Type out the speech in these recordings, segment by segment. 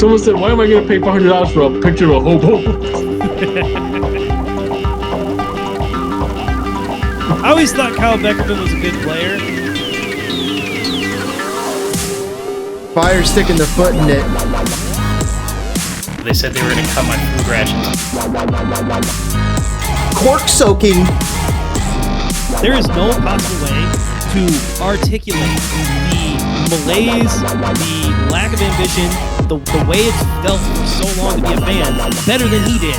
Someone said, "Why am I gonna pay $500 for a picture of a hobo?" I always thought Kyle Beckerman was a good player. Fire sticking their foot in it. They said they were going to cut my food rations. Cork soaking. There is no possible way to articulate the malaise, the lack of ambition, the way it's felt for so long to be a fan better than he did.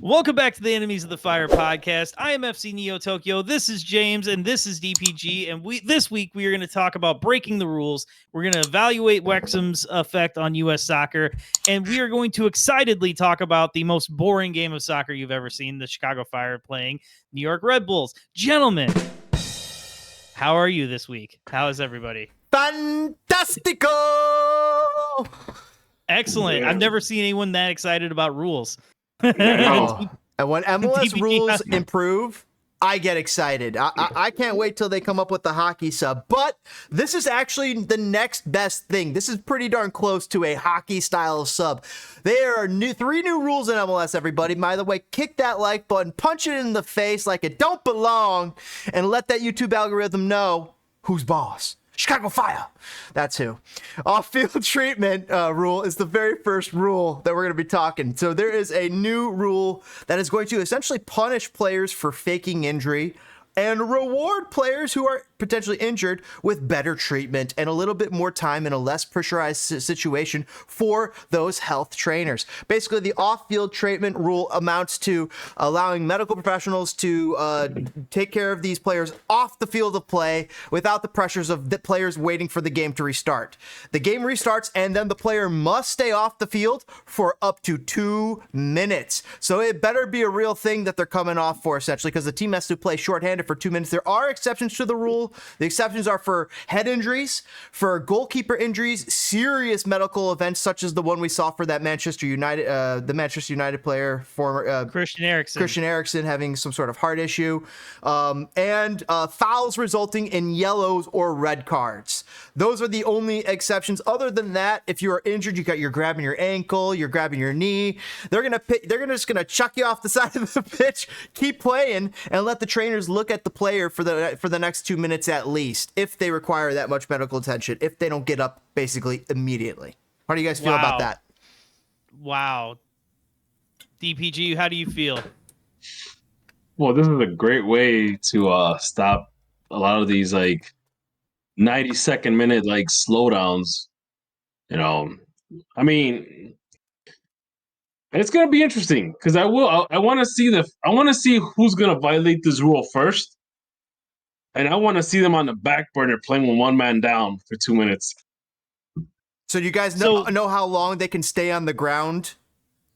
Welcome back to the Enemies of the Fire podcast. I am FC Neo Tokyo. This is James, and this is DPG. And this week we are going to talk about breaking the rules. We're going to evaluate Wrexham's effect on U.S. soccer, and we are going to excitedly talk about the most boring game of soccer you've ever seen: the Chicago Fire playing New York Red Bulls. Gentlemen, how are you this week? How is everybody? Fantastico! Excellent. I've never seen anyone that excited about rules. And when MLS rules improve, I get excited. I can't wait till they come up with the hockey sub. But this is actually the next best thing. This is pretty darn close to a hockey style sub. There are three new rules in MLS, everybody. By the way, kick that like button, punch it in the face like it don't belong, and let that YouTube algorithm know who's boss. Chicago Fire. That's who. Off-field treatment rule is the very first rule that we're going to be talking. So there is a new rule that is going to essentially punish players for faking injury and reward players who are potentially injured with better treatment and a little bit more time in a less pressurized situation for those health trainers. Basically, the off-field treatment rule amounts to allowing medical professionals to take care of these players off the field of play without the pressures of the players waiting for the game to restart. The game restarts, and then the player must stay off the field for up to 2 minutes. So it better be a real thing that they're coming off for, essentially, because the team has to play shorthanded for 2 minutes. There are exceptions to the rule. The exceptions are for head injuries, for goalkeeper injuries, serious medical events such as the one we saw for that Manchester United, the Manchester United player, former Christian Eriksen having some sort of heart issue, and fouls resulting in yellows or red cards. Those are the only exceptions. Other than that, if you are injured, you're grabbing your ankle, you're grabbing your knee, they're just gonna chuck you off the side of the pitch, keep playing, and let the trainers look at the player for the next 2 minutes at least, if they require that much medical attention, if they don't get up basically immediately. How do you guys feel about that? Wow. DPG, how do you feel? Well, this is a great way to stop a lot of these like 90-second minute like slowdowns. You know, I mean, and it's gonna be interesting because I want to see who's gonna violate this rule first. And I want to see them on the back burner playing with one man down for 2 minutes. So you guys know how long they can stay on the ground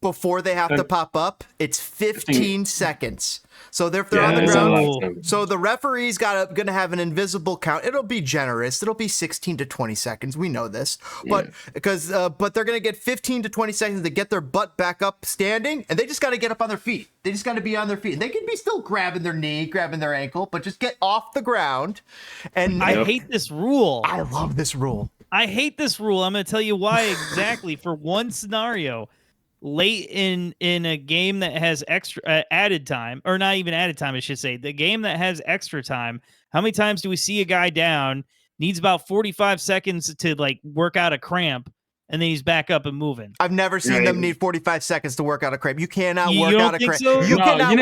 before they have to pop up? It's 15 seconds. So if they're on the ground, so the referee's gonna have an invisible count. It'll be generous. It'll be 16 to 20 seconds. We know this, but but they're gonna get 15 to 20 seconds to get their butt back up standing, and they just got to get up on their feet. They just got to be on their feet. They can be still grabbing their knee, grabbing their ankle, but just get off the ground. And I hate this rule. I love this rule. I hate this rule. I'm gonna tell you why exactly. For one scenario. Late in a game that has extra added time, or not even added time, I should say, the game that has extra time, how many times do we see a guy down, needs about 45 seconds to like work out a cramp, and then he's back up and moving? I've never seen them need 45 seconds to work out a cramp. You cannot work out a cramp. So? You cannot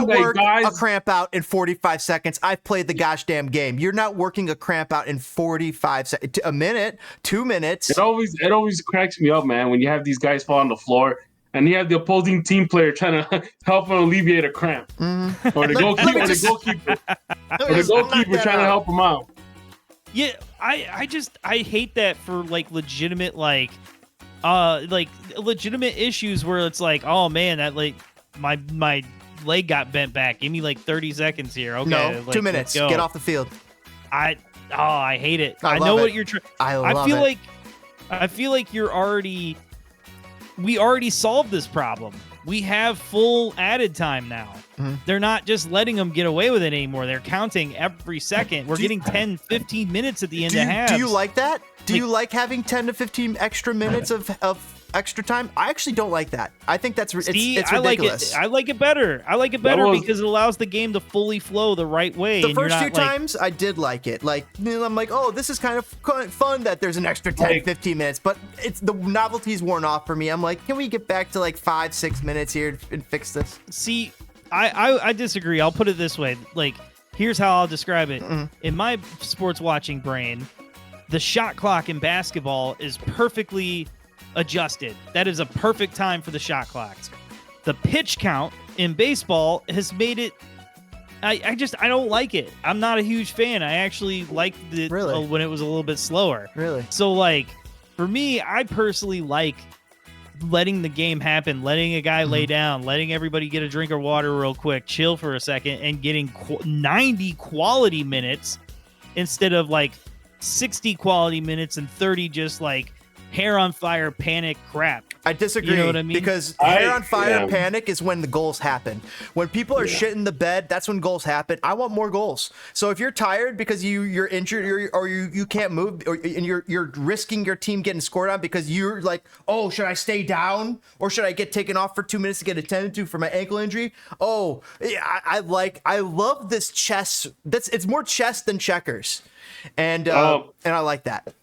work guys. a cramp out in 45 seconds. I've played the gosh damn game. You're not working a cramp out in 45 seconds. A minute, 2 minutes. It always cracks me up, man, when you have these guys fall on the floor and you have the opposing team player trying to help him alleviate a cramp. Mm-hmm. Or the goalkeeper trying to help him out. Yeah, I hate that for like legitimate legitimate issues where it's like, oh man, that like my leg got bent back. Give me like 30 seconds here. Okay, no, 2 minutes. Get off the field. I hate it. I know it. What you're trying. I feel like we already solved this problem. we have full added time now. They're not just letting them get away with it anymore. They're counting every second. We're getting 10, 15 minutes at the end of halves. Do you like that? Do you like having 10 to 15 extra minutes of extra time? I actually don't like that. I think it's ridiculous. I like it better. I like it better because it allows the game to fully flow the right way. The first 2 times I did like it. Like, I'm like, oh, this is kind of fun that there's an extra 10, 15 minutes, but the novelty's worn off for me. I'm like, can we get back to like 5, 6 minutes here and fix this? See, I disagree. I'll put it this way. Like, here's how I'll describe it. In my sports watching brain, the shot clock in basketball is perfectly adjusted. That is a perfect time for the shot clocks. The pitch count in baseball has made it. I don't like it. I'm not a huge fan. I actually liked it when it was a little bit slower. Really? So, like, for me, I personally like letting the game happen, letting a guy lay down, letting everybody get a drink of water real quick, chill for a second, and getting 90 quality minutes instead of like 60 quality minutes and 30 just like hair on fire panic crap. I disagree. You know what I mean? Because hair on fire panic is when the goals happen. When people are shitting the bed, that's when goals happen. I want more goals. So if you're tired because you're injured or you can't move and you're risking your team getting scored on because you're like, oh, should I stay down or should I get taken off for 2 minutes to get attended to for my ankle injury? Oh, yeah, I love this chess. It's more chess than checkers, and I like that.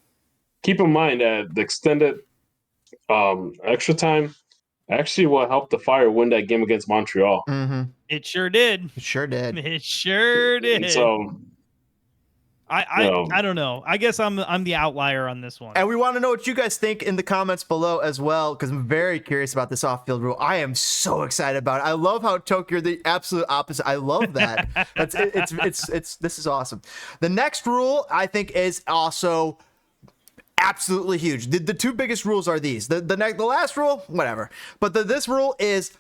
Keep in mind that the extended extra time actually will help the Fire win that game against Montreal. It sure did. It sure did. It sure did. So I don't know. I guess I'm the outlier on this one. And we want to know what you guys think in the comments below as well, because I'm very curious about this off-field rule. I am so excited about it. I love how Tokyo, the absolute opposite. I love that. This is awesome. The next rule I think is also absolutely huge. The 2 biggest rules are these. The last rule, whatever. But this rule is,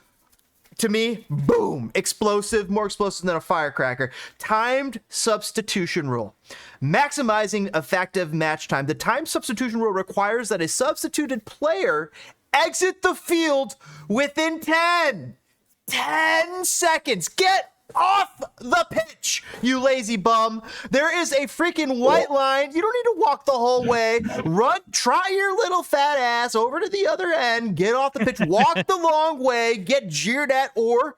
to me, boom, explosive, more explosive than a firecracker. Timed substitution rule. Maximizing effective match time. The timed substitution rule requires that a substituted player exit the field within 10 seconds. Get off the pitch, you lazy bum. There is a freaking white line. You don't need to walk the whole way. Try your little fat ass over to the other end, get off the pitch, walk the long way, get jeered at or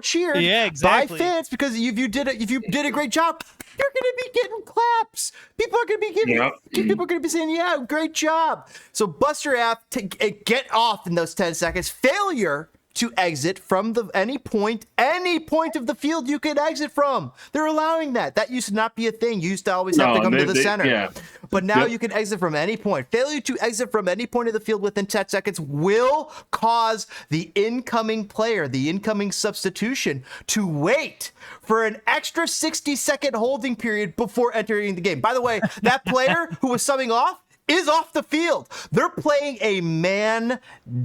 cheered yeah, exactly. by fans because if you did a great job, you're gonna be getting claps. People are gonna be saying, yeah, great job. So bust your ass, get off in those 10 seconds. Failure to exit from any point of the field you could exit from. They're allowing that. That used to not be a thing. You used to always have to come to the center. Yeah. But now you can exit from any point. Failure to exit from any point of the field within 10 seconds will cause the incoming player, the incoming substitution, to wait for an extra 60-second holding period before entering the game. By the way, that player who was subbing off is off the field. They're playing a man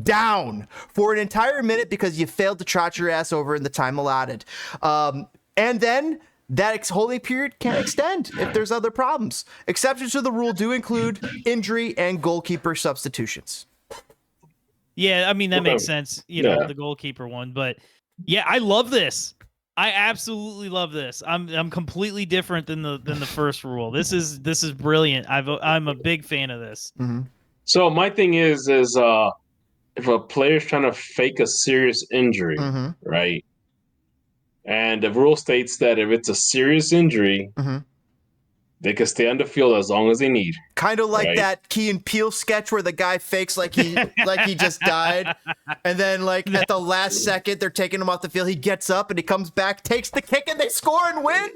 down for an entire minute because you failed to trot your ass over in the time allotted. And then that holding period can extend if there's other problems. Exceptions to the rule do include injury and goalkeeper substitutions. Yeah, I mean, that makes sense, the goalkeeper one. But yeah, I love this. I absolutely love this. I'm completely different than the first rule. This is brilliant. I'm a big fan of this. So my thing is if a player's trying to fake a serious injury, right? And the rule states that if it's a serious injury, they can stay on the field as long as they need. Kind of like that Key and Peele sketch where the guy fakes like he just died, and then like at the last second they're taking him off the field. He gets up and he comes back, takes the kick, and they score and win.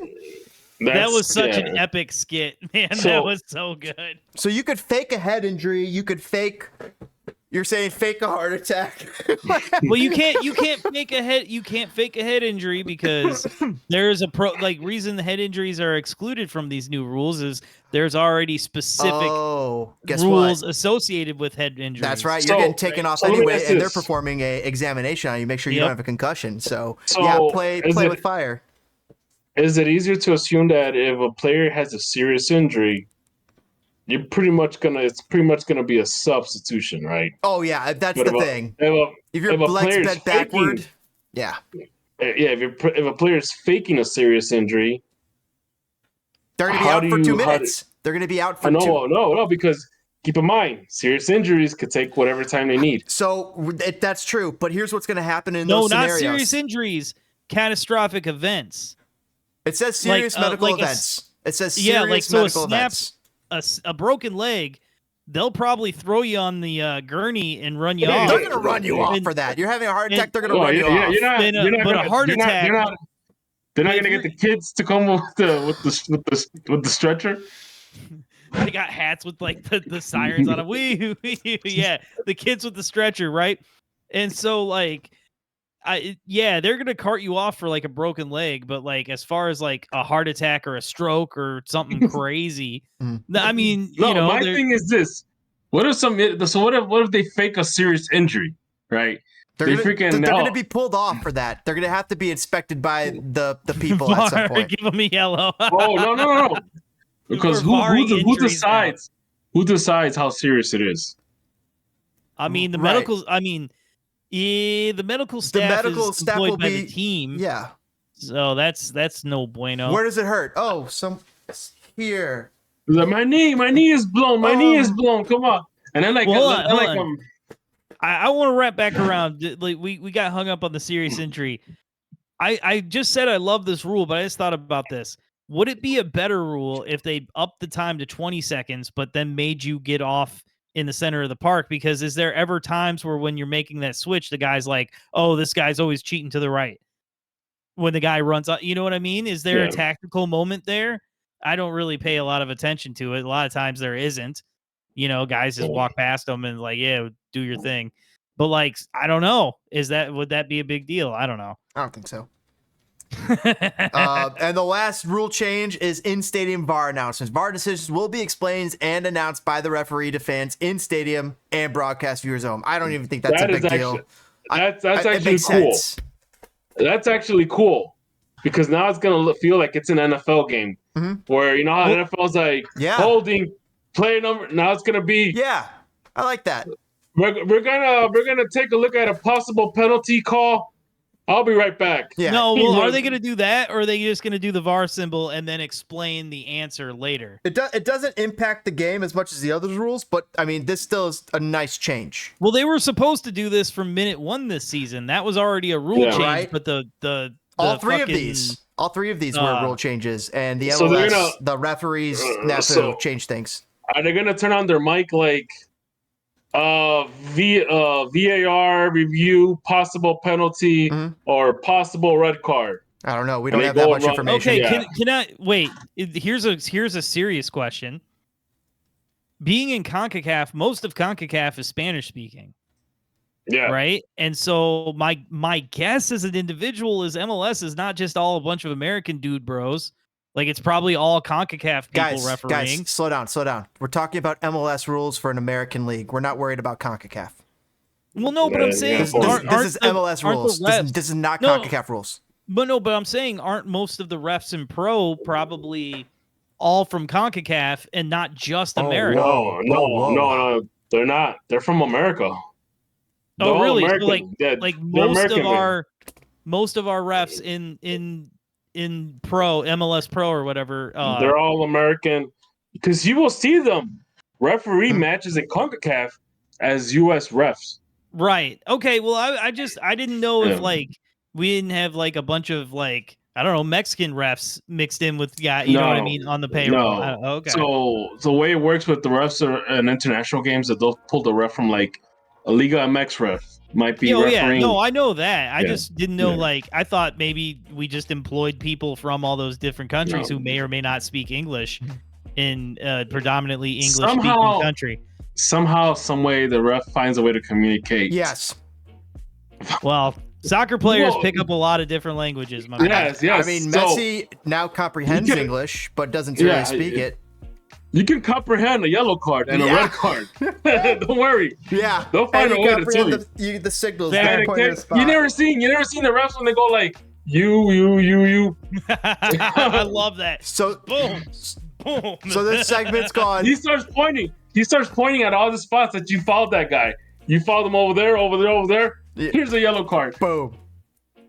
That was such an epic skit, man. That was so good. So you could fake a head injury. You could fake. You're saying fake a heart attack. Well, you can't fake a head injury because there's reason the head injuries are excluded from these new rules is there's already specific rules associated with head injuries. That's right. You're getting taken off anyway, and they're performing a examination on you. Make sure you don't have a concussion. So yeah, play with fire. Is it easier to assume that if a player has a serious injury, it's pretty much gonna be a substitution, right? Oh yeah, that's But the thing. if If your a legs player's bent backward, faking, yeah, if a player's faking a serious injury, they're gonna be how out do for you 2 minutes. They're gonna be out for no, because keep in mind, serious injuries could take whatever time they need. So that's true, but here's what's gonna happen in No, those not scenarios. serious injuries, catastrophic events. It says serious medical events. It says serious medical events. A broken leg, they'll probably throw you on the gurney and run you off. They're gonna run you off for that. You're having a heart attack. They're gonna run you off. But a heart attack. They're not gonna get the kids to come with the stretcher. They got hats with like the sirens on them. Yeah, the kids with the stretcher, right? And so like, they're gonna cart you off for like a broken leg, but like as far as like a heart attack or a stroke or something crazy, I mean, my thing is this: what if they fake a serious injury, right? They're gonna be pulled off for that. They're gonna have to be inspected by the people at some point. Give them a yellow. Oh no! Because who decides how serious it is? I mean, the medical staff is employed by the team. Yeah. So that's no bueno. Where does it hurt? Oh, here. My knee is blown. My knee is blown. Come on. And then like, I want to wrap back around. Like we got hung up on the serious injury. I just said I love this rule, but I just thought about this. Would it be a better rule if they upped the time to 20 seconds, but then made you get off in the center of the park? Because is there ever times where when you're making that switch, the guy's like, oh, this guy's always cheating to the right when the guy runs up? You know what I mean? Is there a tactical moment there? I don't really pay a lot of attention to it. A lot of times there isn't. Guys just walk past them and like, yeah, do your thing. But like, I don't know. Would that be a big deal? I don't know. I don't think so. And the last rule change is in-stadium VAR announcements. VAR decisions will be explained and announced by the referee to fans in stadium and broadcast viewers at home. I don't even think that's a big deal. That's actually cool. Sense. That's actually cool because now it's gonna feel like it's an NFL game where how NFL's like holding play number. Now it's gonna be I like that. We're gonna take a look at a possible penalty call. I'll be right back. Yeah. No, well, are they going to do that, or are they just going to do the VAR symbol and then explain the answer later? It doesn't impact the game as much as the other rules, but I mean, this still is a nice change. Well, they were supposed to do this from minute 1 this season. That was already a rule change, right? But all three of these were rule changes, and the MLS, the referees have to change things. Are they going to turn on their mic like? VAR review, possible penalty, or possible red card. I don't know. We don't have that much information. Okay, can I wait? Here's a serious question. Being in CONCACAF, most of CONCACAF is Spanish speaking. Yeah. Right. And so my guess as an individual is MLS is not just all a bunch of American dude bros. Like, it's probably all CONCACAF people refereeing. Guys, slow down. We're talking about MLS rules for an American league. We're not worried about CONCACAF. Well, no, but I'm saying this is MLS rules. This is not CONCACAF rules. But I'm saying aren't most of the refs in pro probably all from CONCACAF and not just America? No, they're not. They're from America. They're really? So most of our refs in pro MLS pro or whatever, they're all American, because you will see them referee matches in CONCACAF as US refs. Right. Okay. Well, I didn't know if like we didn't have like a bunch of like, I don't know, Mexican refs mixed in with know what I mean, on the payroll. No. Okay. So the way it works with the refs in international games, that they'll pull the ref from like a Liga MX ref. Might be refereeing. No, I know that. I just didn't know. Like, I thought maybe we just employed people from all those different countries who may or may not speak English in predominantly English-speaking country. Somehow, some way, the ref finds a way to communicate. Yes. Well, soccer players pick up a lot of different languages. My man. Yes. I mean, Messi now comprehends English, but doesn't really speak it. You can comprehend a yellow card and a red card. Don't worry. Yeah, they'll find a way to tell you the signals. You never seen the refs when they go like you. I love that. So boom. Boom. So this segment's gone. He starts pointing. He starts pointing at all the spots that you fouled that guy. You fouled him over there, over there, over there. Yeah. Here's a yellow card. Boom.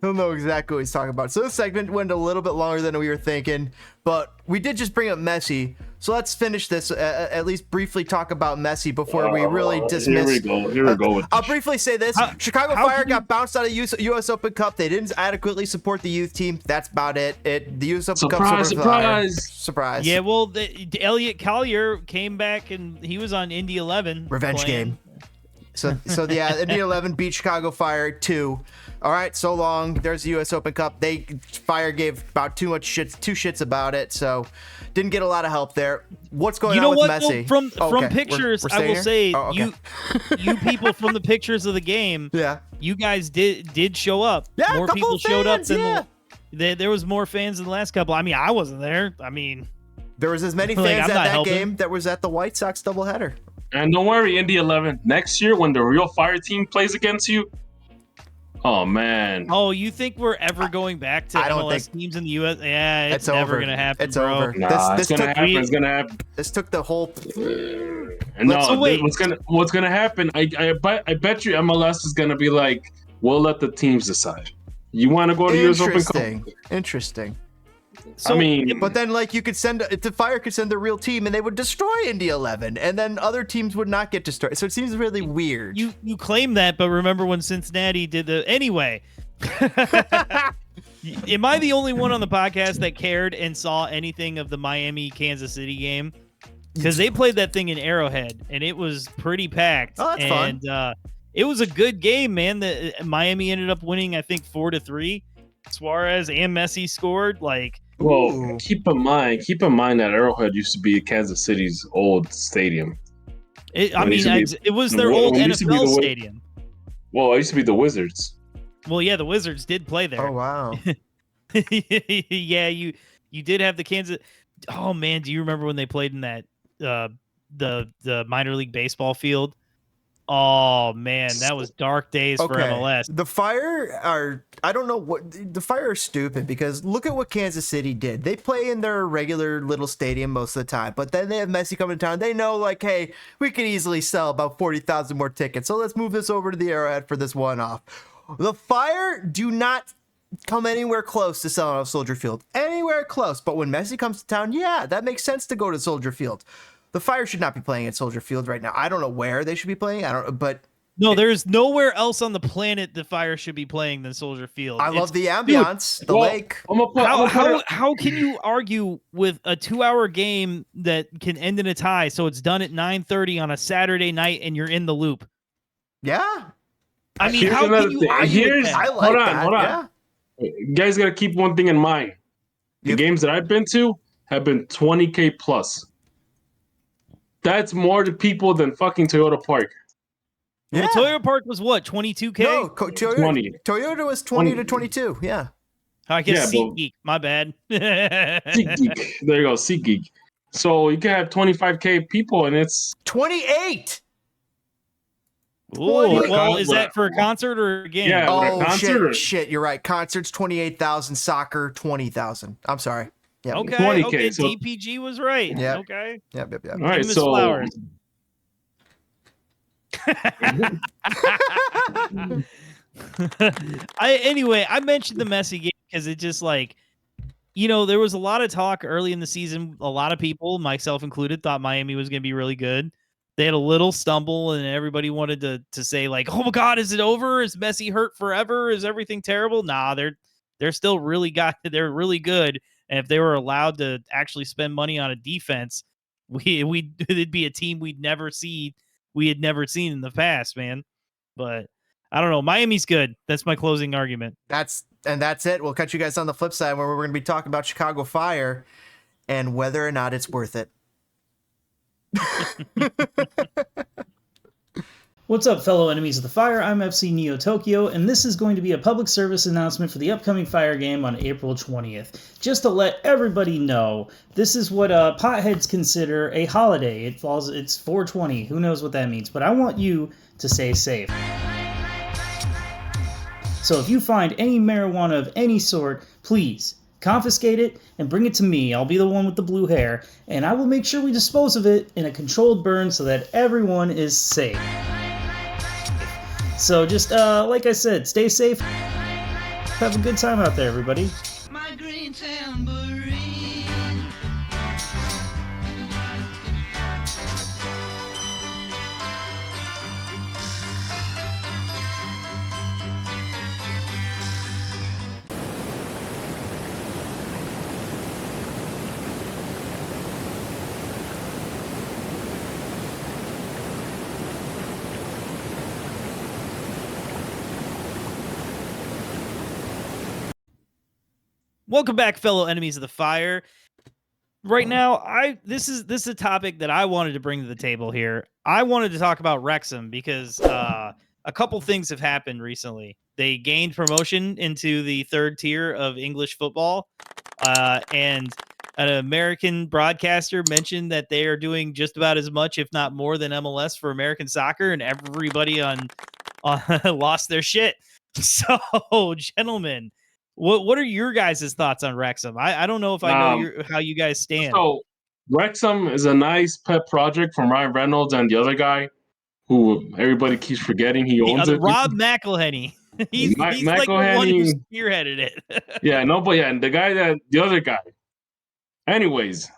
He'll know exactly what he's talking about. So this segment went a little bit longer than we were thinking, but we did just bring up Messi. So let's finish this, at least briefly talk about Messi before we really dismiss. Here we go. I'll briefly say this. Chicago Fire got bounced out of US Open Cup. They didn't adequately support the youth team. That's about it. The US Open Cup. Surprise. Yeah, well, Elliot Collier came back and he was on Indy 11. Revenge game. So yeah, Indy 11 beat Chicago Fire 2. All right, so long. There's the U.S. Open Cup. Fire gave about two shits about it, so didn't get a lot of help there. What's going on with Messi? From pictures, I will say you people from the pictures of the game. Yeah, you guys did show up. Yeah, more people showed up than there was more fans than the last couple. I mean, I wasn't there. I mean, there was as many fans at that game that was at the White Sox doubleheader. And don't worry, Indy 11. Next year, when the real Fire team plays against you, oh man. Oh, you think we're ever going back to MLS teams in the U.S.? Yeah, it's never gonna happen. It's bro. over. Nah, it's gonna happen. It's gonna happen. This took the whole. And what's gonna happen? I bet you MLS is gonna be like, we'll let the teams decide. You want to go to US Open Cup? Interesting. So, I mean, but then like you could the Fire could send the real team and they would destroy Indy 11, and then other teams would not get destroyed. So it seems really weird. You claim that, but remember when Cincinnati did anyway? Am I the only one on the podcast that cared and saw anything of the Miami Kansas City game? Because they played that thing in Arrowhead and it was pretty packed. Oh, that's fun. It was a good game, man. Miami ended up winning, I think 4-3. Suarez and Messi scored. Well, keep in mind that Arrowhead used to be Kansas City's old stadium. It was their old NFL stadium. Well, it used to be the Wizards. Well, yeah, the Wizards did play there. Oh, wow. Yeah, you did have the Kansas. Oh man, do you remember when they played in that the minor league baseball field? Oh man, that was dark days for MLS. The Fire are, I don't know what, the Fire are stupid because look at what Kansas City did. They play in their regular little stadium most of the time, but then they have Messi coming to town. They know hey, we could easily sell about 40,000 more tickets. So let's move this over to the Arrowhead for this one-off. The Fire do not come anywhere close to selling out Soldier Field. Anywhere close. But when Messi comes to town, yeah, that makes sense to go to Soldier Field. The Fire should not be playing at Soldier Field right now. I don't know where they should be playing. No, there's nowhere else on the planet the Fire should be playing than Soldier Field. I love the ambiance, the lake. How can you argue with a 2-hour game that can end in a tie? So it's done at 9:30 on a Saturday night, and you're in the loop. Yeah, I mean, how can you argue with that? Hold on. Yeah. You guys got to keep one thing in mind. The games that I've been to have been 20K plus. That's more to people than fucking Toyota Park. Yeah. Well, Toyota Park was what, 22K? No, Toyota was 20 to 22. Yeah. I guess SeatGeek. My bad. SeatGeek. There you go, SeatGeek. So you can have 25K people, and it's 28. Ooh, well, is that for a concert or a game? Yeah. Oh shit! You're right. Concerts 28,000. Soccer 20,000. I'm sorry. Yeah. Okay. 20K, okay. so DPG was right. Yeah. Okay. Yep. All right. So. Flowers. I mentioned the Messi game because it just there was a lot of talk early in the season. A lot of people, myself included, thought Miami was going to be really good. They had a little stumble, and everybody wanted to say "Oh my God, is it over? Is Messi hurt forever? Is everything terrible?" Nah, they're still they're really good. And if they were allowed to actually spend money on a defense, it'd be a team we had never seen in the past, man. But I don't know. Miami's good. That's my closing argument. That's it. We'll catch you guys on the flip side where we're going to be talking about Chicago Fire and whether or not it's worth it. What's up, fellow enemies of the Fire? I'm FC Neo Tokyo, and this is going to be a public service announcement for the upcoming Fire game on April 20th. Just to let everybody know, this is what potheads consider a holiday. It's 420. Who knows what that means? But I want you to stay safe. So if you find any marijuana of any sort, please confiscate it, and bring it to me. I'll be the one with the blue hair, and I will make sure we dispose of it in a controlled burn so that everyone is safe. So just, like I said, stay safe. Have a good time out there, everybody. My green tambourine. Welcome back, fellow enemies of the fire. Right now, this is a topic that I wanted to bring to the table here. I wanted to talk about Wrexham because a couple things have happened recently. They gained promotion into the third tier of English football, and an American broadcaster mentioned that they are doing just about as much, if not more, than MLS for American soccer, and everybody on lost their shit. So, gentlemen, what are your guys' thoughts on Wrexham? I don't know if I know how you guys stand. So Wrexham is a nice pet project from Ryan Reynolds and the other guy who everybody keeps forgetting he owns it. Rob McElhenney. He's like the one who spearheaded it. Yeah, no, but yeah, and the other guy. Anyways,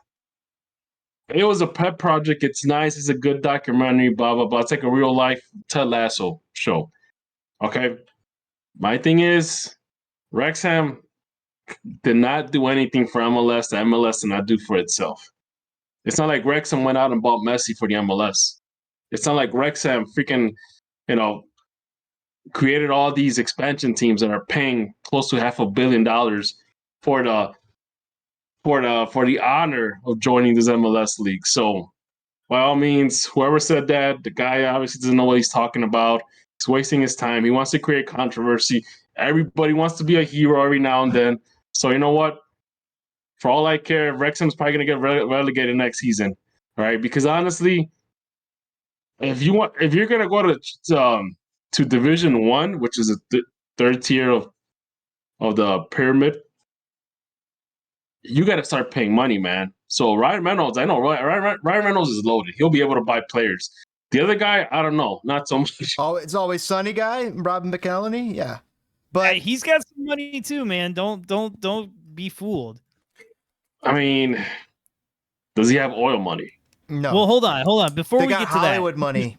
it was a pet project. It's nice. It's a good documentary, blah, blah, blah. It's like a real life Ted Lasso show. Okay. My thing is, Wrexham did not do anything for MLS that MLS did not do for itself. It's not like Wrexham went out and bought Messi for the MLS. It's not like Wrexham freaking, created all these expansion teams that are paying close to $500 million for the honor of joining this MLS league. So, by all means, whoever said that, the guy obviously doesn't know what he's talking about. He's wasting his time. He wants to create controversy. Everybody wants to be a hero every now and then. So you know what? For all I care, Wrexham's probably going to get relegated next season, right? Because honestly, if you're going to go to Division 1, which is a third tier of the pyramid, you got to start paying money, man. So Ryan Reynolds, I know Ryan Reynolds is loaded. He'll be able to buy players. The other guy, I don't know, not so much. Oh, it's always sunny guy, Robin McElhenney, yeah. But he's got some money too, man. Don't be fooled. I mean, does he have oil money? No. Well, hold on. Before we get to Hollywood that, money.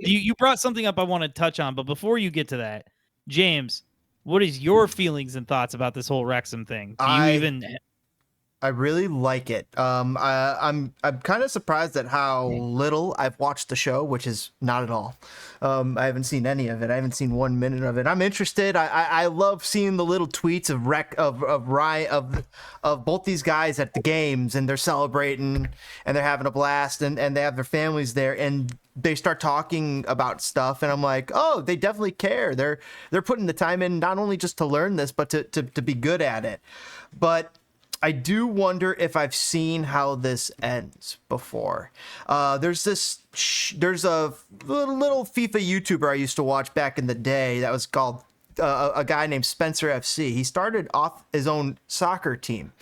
You brought something up I want to touch on, but before you get to that, James, what is your feelings and thoughts about this whole Wrexham thing? I really like it. I'm kind of surprised at how little I've watched the show, which is not at all. I haven't seen any of it. I haven't seen 1 minute of it. I'm interested. I love seeing the little tweets of both these guys at the games, and they're celebrating and they're having a blast, and they have their families there, and they start talking about stuff, and I'm like, oh, they definitely care. They're putting the time in, not only just to learn this, but to be good at it. But I do wonder if I've seen how this ends before. There's a little FIFA YouTuber I used to watch back in the day that was called a guy named Spencer FC. He started off his own soccer team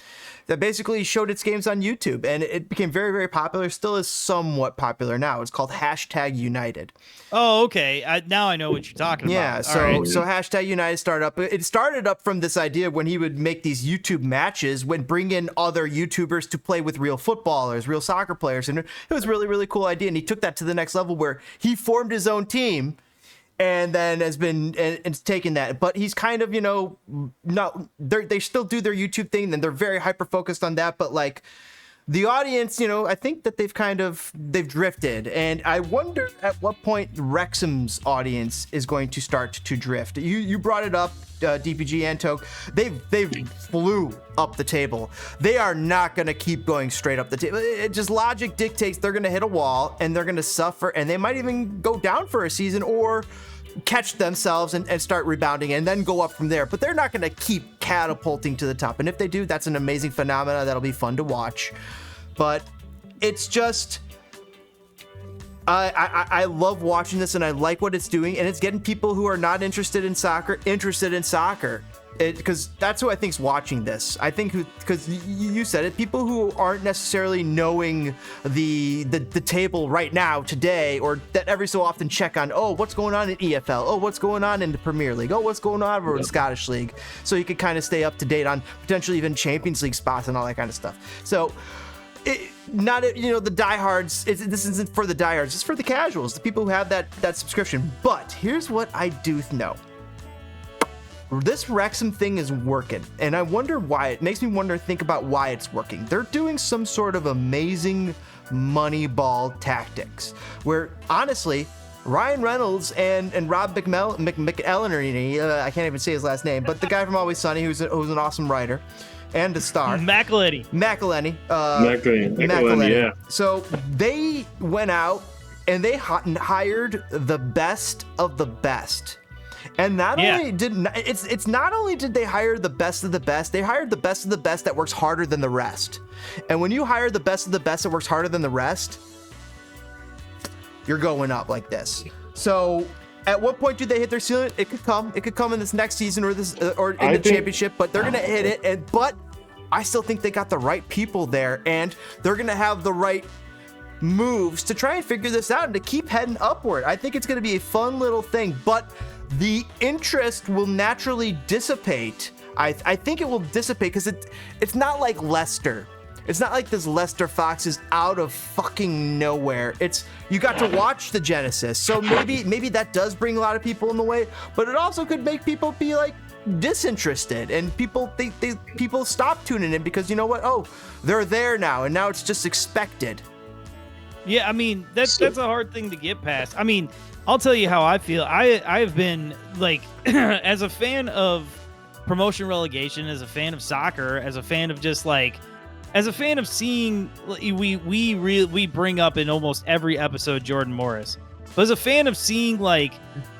that basically showed its games on YouTube, and it became very, very popular. Still is somewhat popular now. It's called #United. Oh, okay. Now I know what you're talking about. Yeah, so #United started up. It started up from this idea when he would make these YouTube matches, when bring in other YouTubers to play with real footballers, real soccer players, and it was really, really cool idea. And he took that to the next level where he formed his own team, and then has been and taken that. But he's kind of, they still do their YouTube thing, and they're very hyper focused on that. But like the audience, I think that they've drifted, and I wonder at what point Wrexham's audience is going to start to drift. You brought it up, DPG and Toke. They flew up the table. They are not going to keep going straight up the table. It just logic dictates they're going to hit a wall, and they're going to suffer, and they might even go down for a season or catch themselves and start rebounding and then go up from there. But they're not going to keep catapulting to the top. And if they do, that's an amazing phenomenon that'll be fun to watch. But it's just, I love watching this, and I like what it's doing, and it's getting people who are not interested in soccer. because that's who I think's watching this. I think because you said it, people who aren't necessarily knowing the table right now today, or that every so often check on, oh, what's going on in EFL, oh, what's going on in the Premier League, oh, what's going on over in the Scottish League, so you could kind of stay up to date on potentially even Champions League spots and all that kind of stuff. So the diehards, this isn't for the diehards, it's for the casuals, the people who have that subscription. But here's what I do know. This Wrexham thing is working, and I wonder why. It makes me think about why it's working. They're doing some sort of amazing Moneyball tactics, where honestly, Ryan Reynolds and Rob McElhenney, I can't even say his last name, but the guy from Always Sunny, who's an awesome writer and a star. McElhenney, yeah. So they went out and they hired the best of the best. And not only did they hire the best of the best, they hired the best of the best that works harder than the rest. And when you hire the best of the best that works harder than the rest, you're going up like this. So at what point do they hit their ceiling? It could come in this next season or the championship, but they're gonna hit it. But I still think they got the right people there, and they're gonna have the right moves to try and figure this out and to keep heading upward. I think it's gonna be a fun little thing, but the interest will naturally dissipate. I think it will dissipate because it's not like Leicester. It's not like this Leicester Fox is out of fucking nowhere. You got to watch the Genesis, so maybe that does bring a lot of people in the way, but it also could make people be like disinterested, and people stop tuning in because you know what? Oh, they're there now, and now it's just expected. Yeah, I mean that's a hard thing to get past. I mean, I'll tell you how I feel. I've been like, as a fan of promotion relegation, as a fan of soccer, as a fan of as a fan of seeing, we bring up in almost every episode Jordan Morris. But as a fan of seeing like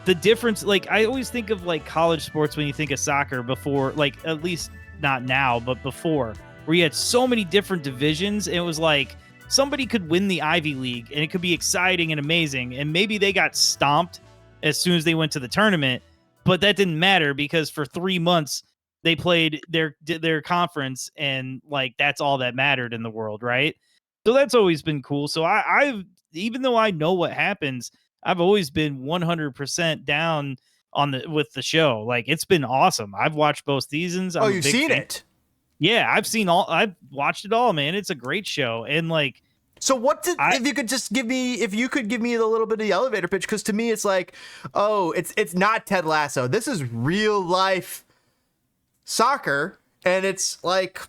the difference, like I always think of like college sports when you think of soccer before, like at least not now, but before, where you had so many different divisions. And it was like somebody could win the Ivy League and it could be exciting and amazing. And maybe they got stomped as soon as they went to the tournament, but that didn't matter because for 3 months they played their conference, and like that's all that mattered in the world, right? So that's always been cool. So I've even though I know what happens, I've always been 100% down with the show. Like it's been awesome. I've watched both seasons. Oh, you've seen it? Yeah, I've watched it all, man. It's a great show. And like, so if you could give me a little bit of the elevator pitch, because to me it's like, oh, it's not Ted Lasso. This is real life soccer, and it's like,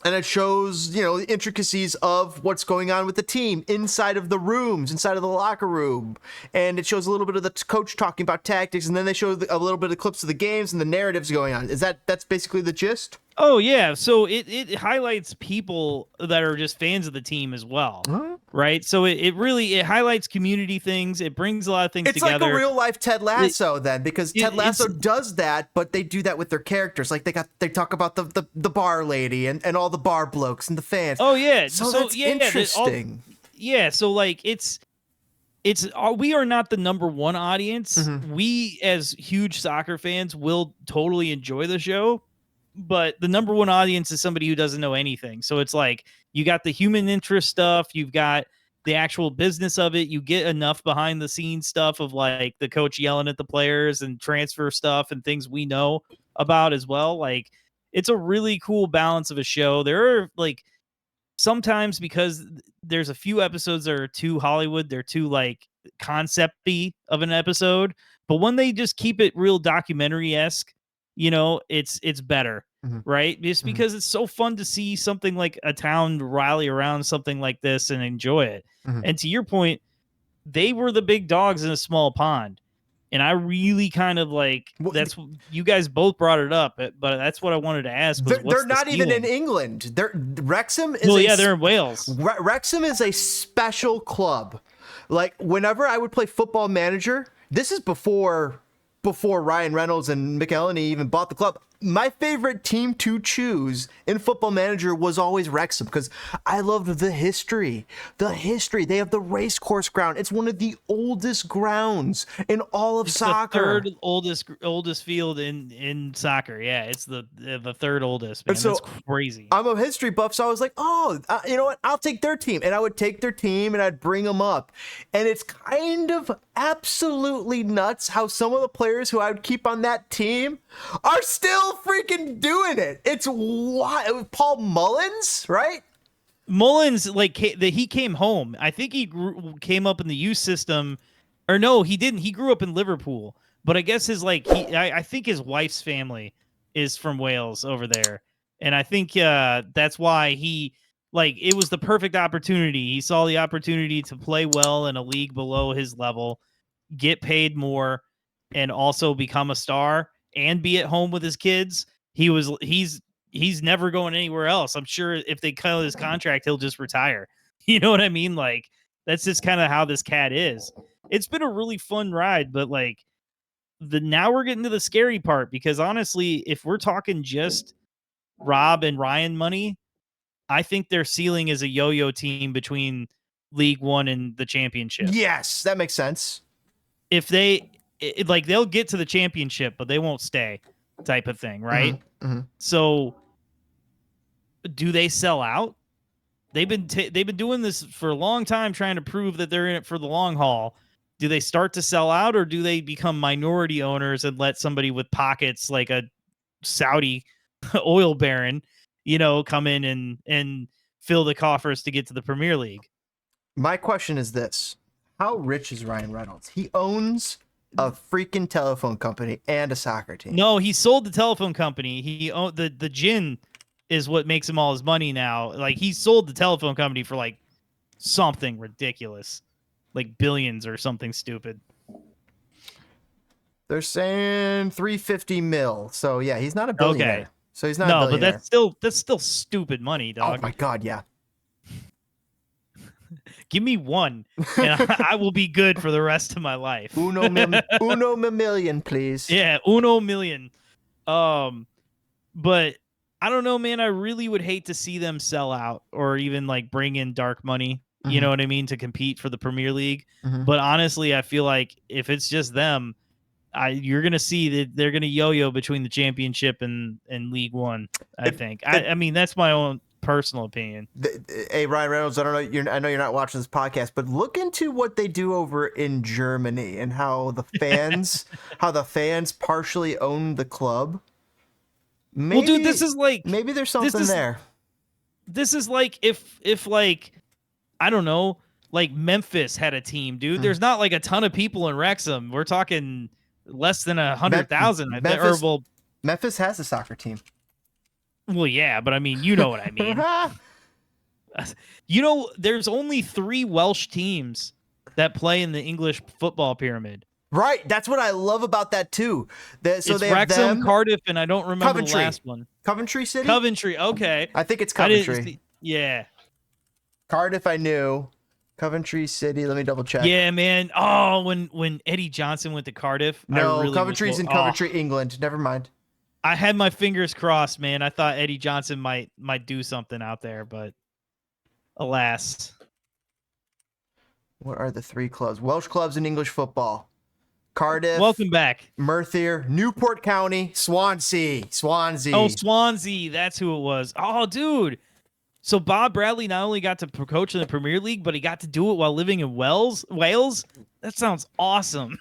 and it shows, the intricacies of what's going on with the team inside of the rooms, inside of the locker room. And it shows a little bit of the coach talking about tactics, and then they show a little bit of clips of the games and the narratives going on. That's basically the gist? Oh, yeah. So it highlights people that are just fans of the team as well, right? So it really highlights community things. It brings a lot of things together. It's like a real life Ted Lasso then, because Ted Lasso does that, but they do that with their characters. Like they talk about the bar lady and all the bar blokes and the fans. Oh yeah, so that's interesting. So like we are not the number one audience. Mm-hmm. We as huge soccer fans will totally enjoy the show. But the number one audience is somebody who doesn't know anything. So it's like you got the human interest stuff, you've got the actual business of it, you get enough behind the scenes stuff of like the coach yelling at the players and transfer stuff and things we know about as well. Like it's a really cool balance of a show. There are like sometimes, because there's a few episodes that are too Hollywood, they're too like concept-y of an episode, but when they just keep it real documentary-esque, it's better, right? Just because it's so fun to see something like a town rally around something like this and enjoy it. And to your point, they were the big dogs in a small pond. And I really kind of like, that's you guys both brought it up, but that's what I wanted to ask. They're not even in England. Wrexham is they're in Wales. Wrexham is a special club. Like whenever I would play Football Manager, this is before Ryan Reynolds and McElhenney even bought the club. my favorite team to choose in Football Manager was always Wrexham because I loved the history. The history. They have the racecourse ground. It's one of the oldest grounds in all of soccer. The third oldest field in soccer. Yeah, it's the third oldest. Man, And so that's crazy. I'm a history buff, so I was like, oh, you know what? I'll take their team. And I would take their team and I'd bring them up. And it's kind of absolutely nuts how some of the players who I would keep on that team are still freaking doing it. It's wild. Paul Mullins, right? Mullins, he came home. I think he came up in the youth system. Or no, he didn't. He grew up in Liverpool. But I guess I think his wife's family is from Wales over there. And I think that's why it was the perfect opportunity. He saw the opportunity to play well in a league below his level, get paid more, and also become a star and be at home with his kids. He's never going anywhere else. I'm sure if they cut his contract, he'll just retire. You know what I mean? Like, that's just kind of how this cat is. It's been a really fun ride, but now we're getting to the scary part because honestly, if we're talking just Rob and Ryan money, I think their ceiling is a yo-yo team between League One and the championship. Yes, that makes sense. If they'll get to the championship, but they won't stay, type of thing, right? Mm-hmm. So, do they sell out? They've been doing this for a long time, trying to prove that they're in it for the long haul. Do they start to sell out, or do they become minority owners and let somebody with pockets like a Saudi oil baron, come in and fill the coffers to get to the Premier League? My question is this. How rich is Ryan Reynolds? He owns a freaking telephone company and a soccer team. No, he sold the telephone company. He owned the gin is what makes him all his money now. Like, he sold the telephone company for something ridiculous, like billions or something stupid. They're saying 350 mil. So yeah, he's not a billionaire. Okay. So he's not a billionaire. But that's still stupid money, dog. Oh my God, yeah. Give me one, and I will be good for the rest of my life. Uno million, please. Yeah, uno million. But I don't know, man. I really would hate to see them sell out or even bring in dark money. You know what I mean, to compete for the Premier League. But honestly, I feel like if it's just them, you're gonna see that they're gonna yo-yo between the championship and League One. I think. I mean, that's my own personal opinion. Hey, Ryan Reynolds, I don't know. I know you're not watching this podcast, but look into what they do over in Germany and how the fans partially own the club. Maybe, well, dude, this is maybe there's something there. This is if I don't know, Memphis had a team, dude. There's not a ton of people in Wrexham. We're talking less than 100,000. Memphis has a soccer team. Well, yeah, but I mean, you know what I mean. There's only 3 Welsh teams that play in the English football pyramid. Right, that's what I love about that too. It's Wrexham, Cardiff, and I don't remember the last one. Coventry City? Coventry, okay. I think it's Coventry. Yeah. Cardiff, I knew. Coventry City, let me double check. Yeah, man. Oh, when Eddie Johnson went to Cardiff. No, Coventry's in Coventry, England. Never mind. I had my fingers crossed, man. I thought Eddie Johnson might do something out there, but alas. What are the 3 clubs? Welsh clubs in English football. Cardiff. Welcome back. Merthyr, Newport County, Swansea. Oh, Swansea. That's who it was. Oh, dude. So Bob Bradley not only got to coach in the Premier League, but he got to do it while living in Wales. That sounds awesome.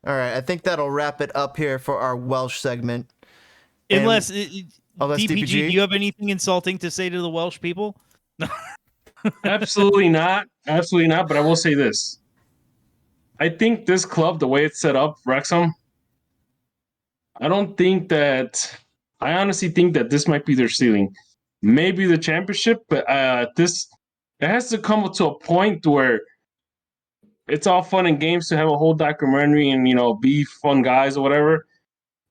All right, I think that'll wrap it up here for our Welsh segment. Unless DPG, do you have anything insulting to say to the Welsh people? Absolutely not. Absolutely not. But I will say this. I think this club, the way it's set up, Wrexham, I honestly think that this might be their ceiling. Maybe the championship, but it has to come to a point where it's all fun and games to have a whole documentary and, be fun guys or whatever.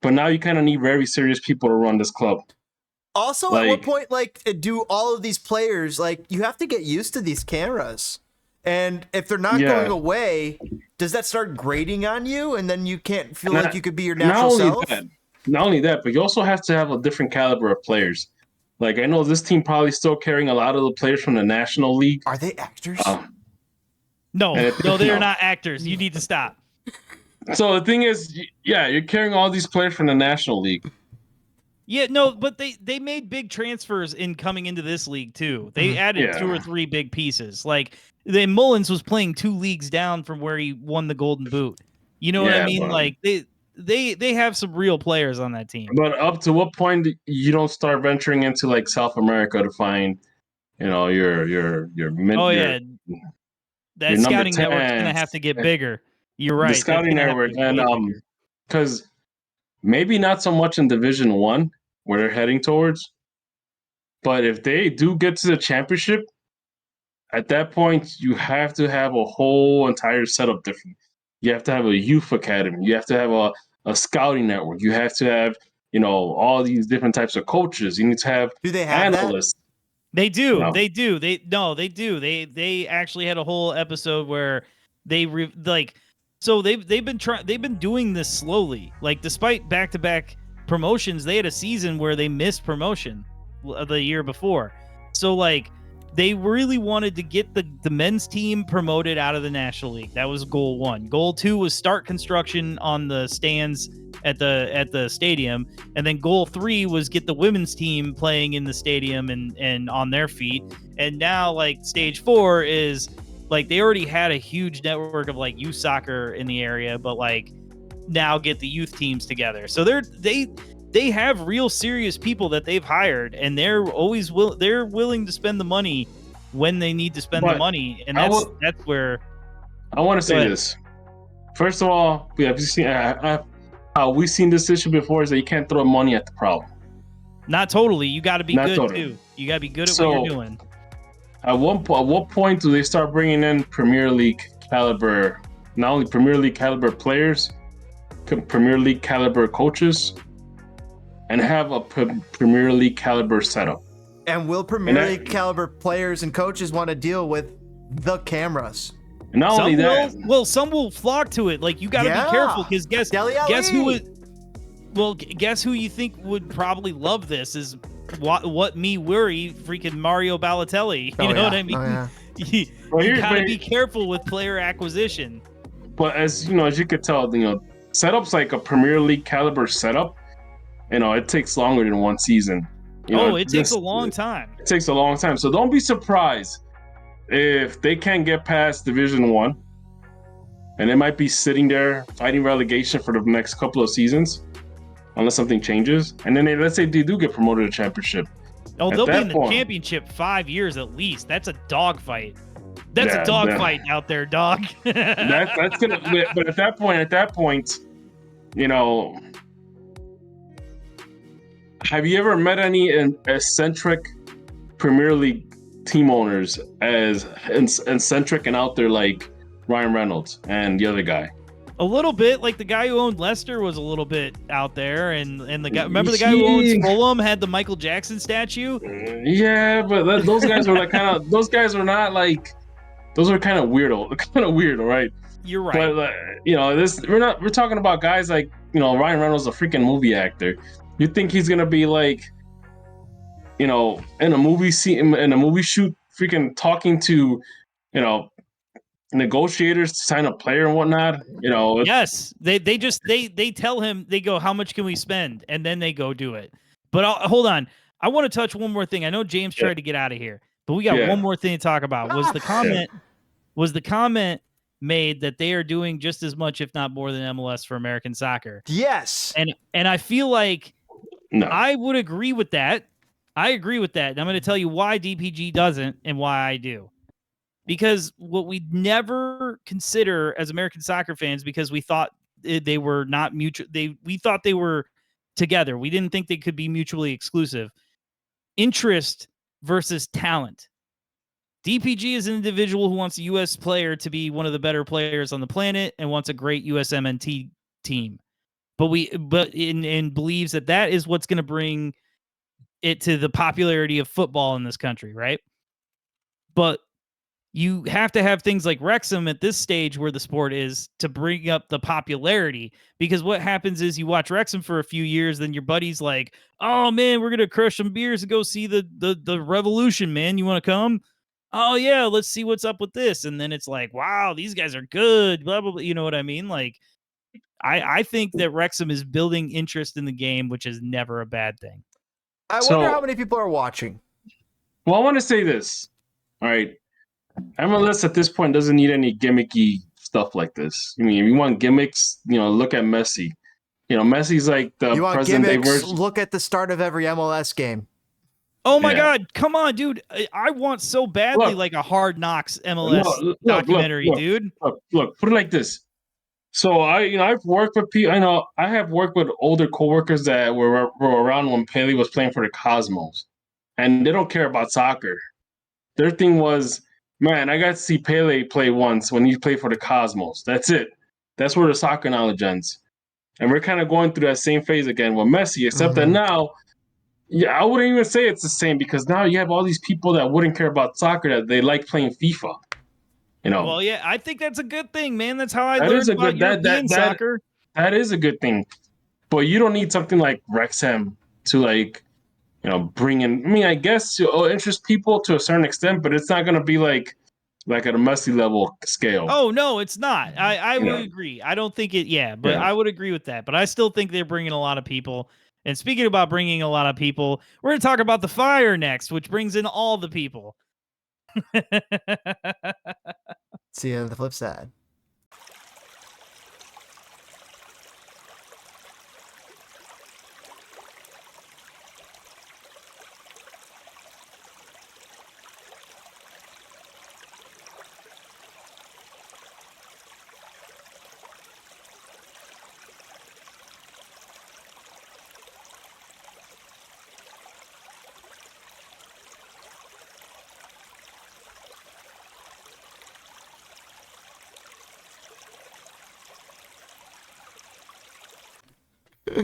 But now you kind of need very serious people to run this club. Also, at what point, do all of these players, you have to get used to these cameras. And if they're not going away, does that start grating on you? And then you can't feel like you could be your natural self? Not only that, but you also have to have a different caliber of players. Like, I know this team probably still carrying a lot of the players from the National League. Are they actors? No, they're not actors. You need to stop. So the thing is, you're carrying all these players from the National League. Yeah, no, but they made big transfers in coming into this league too. They added 2 or 3 big pieces. Like Mullins was playing 2 leagues down from where he won the Golden Boot. You know what I mean? Like they have some real players on that team. But up to what point you don't start venturing into like South America to find, your that scouting network's gonna have to get bigger. You're right. The scouting network, and because maybe not so much in Division 1 where they're heading towards, but if they do get to the championship, at that point you have to have a whole entire setup different. You have to have a youth academy. You have to have a scouting network. You have to have, all these different types of coaches. You need to have analysts. That? They do. No. They do. They do. They actually had a whole episode where they so they've been doing this slowly. Like, despite back-to-back promotions, they had a season where they missed promotion the year before. So like they really wanted to get the men's team promoted out of the National League. That was goal 1. Goal 2 was start construction on the stands at the stadium, and then goal 3 was get the women's team playing in the stadium and on their feet. And now like stage 4 is like they already had a huge network of like youth soccer in the area, but like now get the youth teams together. So they have real serious people that they've hired, and they're always they're willing to spend the money when they need to spend the money, and that's where I want to say this. First of all, we've seen this issue before, is that you can't throw money at the problem. Not totally. You got to be good too. You got to be good at what you're doing. At what point do they start bringing in Premier League caliber, not only Premier League caliber players, Premier League caliber coaches, and have a Premier League caliber setup? And will Premier League caliber players and coaches want to deal with the cameras? And not only that, some will flock to it. Like, you got to be careful, because guess who you think would probably love this is what me worry freaking Mario Balotelli. You know what I mean? Oh, you got to be careful with player acquisition. But as you could tell, setups like a Premier League caliber setup, it takes longer than one season. It takes a long time. It takes a long time. So don't be surprised if they can't get past Division 1, and they might be sitting there fighting relegation for the next couple of seasons, unless something changes. And then let's say they do get promoted to championship. Oh, they'll be in the championship 5 years at least. That's a dogfight. That's a dogfight out there, dog. That's gonna. But at that point, have you ever met any eccentric Premier League team owners as eccentric and out there like Ryan Reynolds and the other guy? A little bit. Like, the guy who owned Leicester was a little bit out there, and the guy, remember the guy who owns Fulham had the Michael Jackson statue? Yeah, but those guys were like those guys were not like, those were kind of weirdo, right? You're right. But we're talking about guys like, Ryan Reynolds, a freaking movie actor. You think he's gonna be like, in a movie scene, in a movie shoot, freaking talking to, negotiators to sign a player and whatnot? Yes, they tell him, they go, how much can we spend, and then they go do it. But hold on, I want to touch one more thing. I know James tried to get out of here, but we got one more thing to talk about. Was the comment made that they are doing just as much, if not more, than MLS for American soccer? Yes. And I feel like no. I would agree with that. I agree with that. And I'm going to tell you why DPG doesn't and why I do. Because what we never consider as American soccer fans, because we thought they were not mutual, we thought they were together. We didn't think they could be mutually exclusive. Interest versus talent. DPG is an individual who wants a U.S. player to be one of the better players on the planet and wants a great USMNT team. But believes that is what's going to bring it to the popularity of football in this country, right? But you have to have things like Wrexham at this stage where the sport is to bring up the popularity, because what happens is you watch Wrexham for a few years, then your buddy's like, oh man, we're gonna crush some beers and go see the revolution, man. You want to come? Oh yeah, let's see what's up with this. And then it's like, wow, these guys are good, blah blah blah. You know what I mean? Like I think that Wrexham is building interest in the game, which is never a bad thing. I So- wonder how many people are watching. Well, I want to say this. All right. MLS at this point doesn't need any gimmicky stuff like this. I mean, if you want gimmicks, look at Messi. Messi's like the You want present day gimmicks? version. Look at the start of every MLS game. Oh my Yeah. God, come on, dude. I want so badly Look. like a Hard Knocks MLS Look, documentary, look. dude. Look, put it like this. So I've worked with people. I have worked with older coworkers that were around when Pele was playing for the Cosmos, and they don't care about soccer. Their thing was, man, I got to see Pele play once when he played for the Cosmos. That's it. That's where the soccer knowledge ends. And we're kind of going through that same phase again with Messi, except that now, I wouldn't even say it's the same, because now you have all these people that wouldn't care about soccer, that they like playing FIFA. Well, yeah, I think that's a good thing, man. That's how I That learned is a about good- European that- soccer. That is a good thing. But you don't need something like Wrexham to bring in. I mean, I guess it'll interest people to a certain extent, but it's not going to be like at a Messi level scale. Oh no, it's not. I would Yeah. agree. I don't think it. Yeah, but Yeah. I would agree with that. But I still think they're bringing a lot of people. And speaking about bringing a lot of people, we're going to talk about the Fire next, which brings in all the people. See you on the flip side.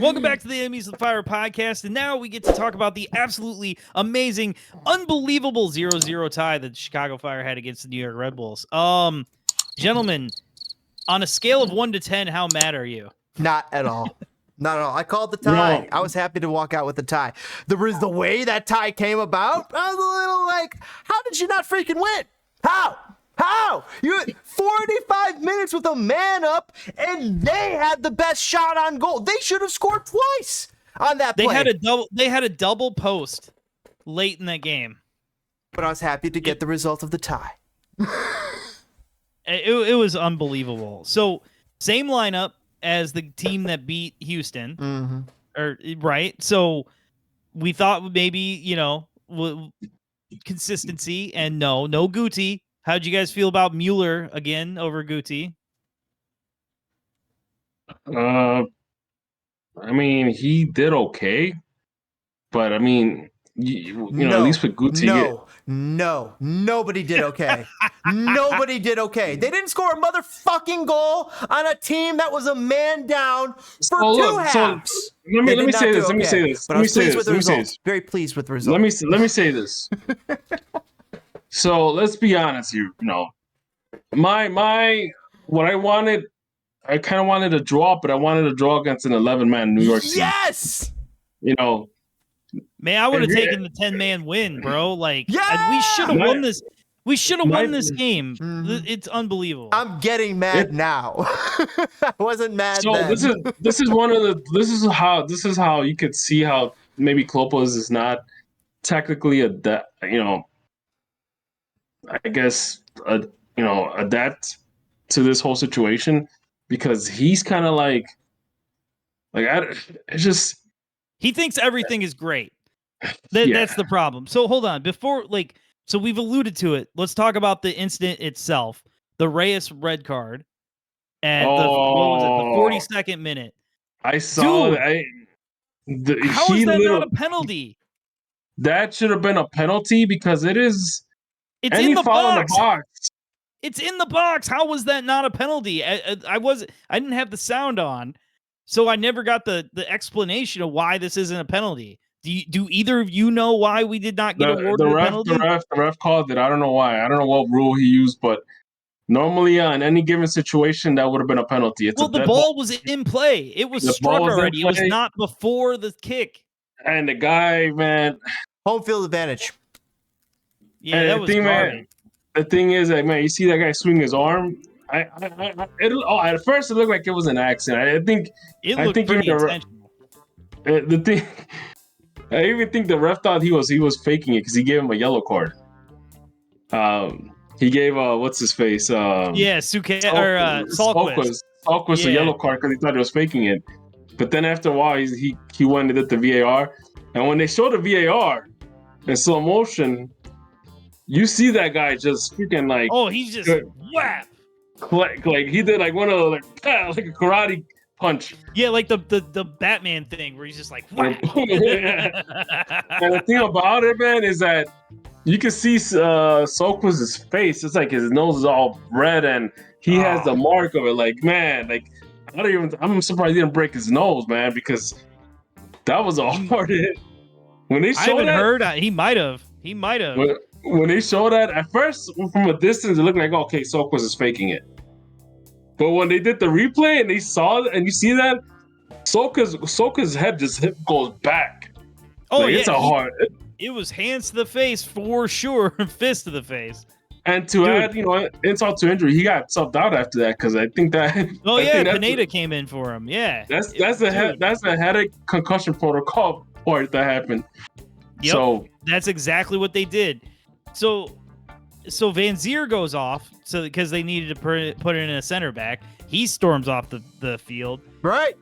Welcome back to the Enemies of the Fire podcast, and now we get to talk about the absolutely amazing, unbelievable 0-0 tie that the Chicago Fire had against the New York Red Bulls. Gentlemen, on a scale of 1 to 10, how mad are you? Not at all. Not at all. I called the tie. No. I was happy to walk out with the tie. The way that tie came about, I was a little like, how did you not freaking win? How? You had 45 minutes with a man up, and they had the best shot on goal. They should have scored twice on that play. They had a double post late in that game. But I was happy to get the result of the tie. It was unbelievable. So, same lineup as the team that beat Houston. Right? So, we thought maybe, consistency, and no Guti. How'd you guys feel about Mueller again over Guti? I mean, he did okay, but I mean, at least with Guti. Nobody did okay. Nobody did okay. They didn't score a motherfucking goal on a team that was a man down for two halves. Let me say this. But I was pleased with the results. Very pleased with the results. Let me say this. So let's be honest here. What I wanted, I kind of wanted a draw, but I wanted a draw against an 11-man New York team. Yes. Man, I would have taken the 10-man win, bro. Like, Yeah! we should have won this. We should have won this game. Mhm. It's unbelievable. I'm getting mad now. I wasn't mad So then. this is how you could see how maybe Kloppos is not technically I guess adapt to this whole situation, because he's kind of it's just, he thinks everything is great. That's the problem. So hold on. So we've alluded to it. Let's talk about the incident itself. The Reyes red card at the 42nd minute. I saw Dude, how is that not a penalty? That should have been a penalty, because it is It's any in the foul box. in the box. It's in the box. How was that not a penalty? I didn't have the sound on, so I never got the explanation of why this isn't a penalty. Do either of you know why we did not get awarded a penalty? The ref called it. I don't know why. I don't know what rule he used, but normally in any given situation, that would have been a penalty. It's well, the ball was in play. It was struck already. It was not before the kick. And the guy, man, home field advantage. Yeah, that was garbage. Man, the thing is that, man, you see that guy swing his arm. At first it looked like it was an accident. I think pretty intentional. The thing, I even think the ref thought he was faking it because he gave him a yellow card. He gave what's his face? Salquist a yellow card because he thought he was faking it. But then after a while, he went and did the VAR, and when they showed the VAR in slow motion, you see that guy just freaking like he's just whap. Like he did like one of those like a karate punch. Yeah, like the Batman thing where he's just like whap. And the thing about it, man, is that you can see Soquist's face. It's like his nose is all red and he has the mark of it. Like, man, like I'm surprised he didn't break his nose, man, because that was a hard hit. When they showed he might have. When they showed that, at first from a distance, it looked like Soquist is faking it. But when they did the replay and they saw it, and you see that, Soquist's head just goes back. It's a hard. It was hands to the face for sure, fist to the face. And to add, insult to injury, he got subbed out after that because I think that. Pineda came in for him. Yeah, that's a headache concussion protocol part that happened. Yep, so that's exactly what they did. So Van Zier goes off because they needed to put in a center back. He storms off the field. Right.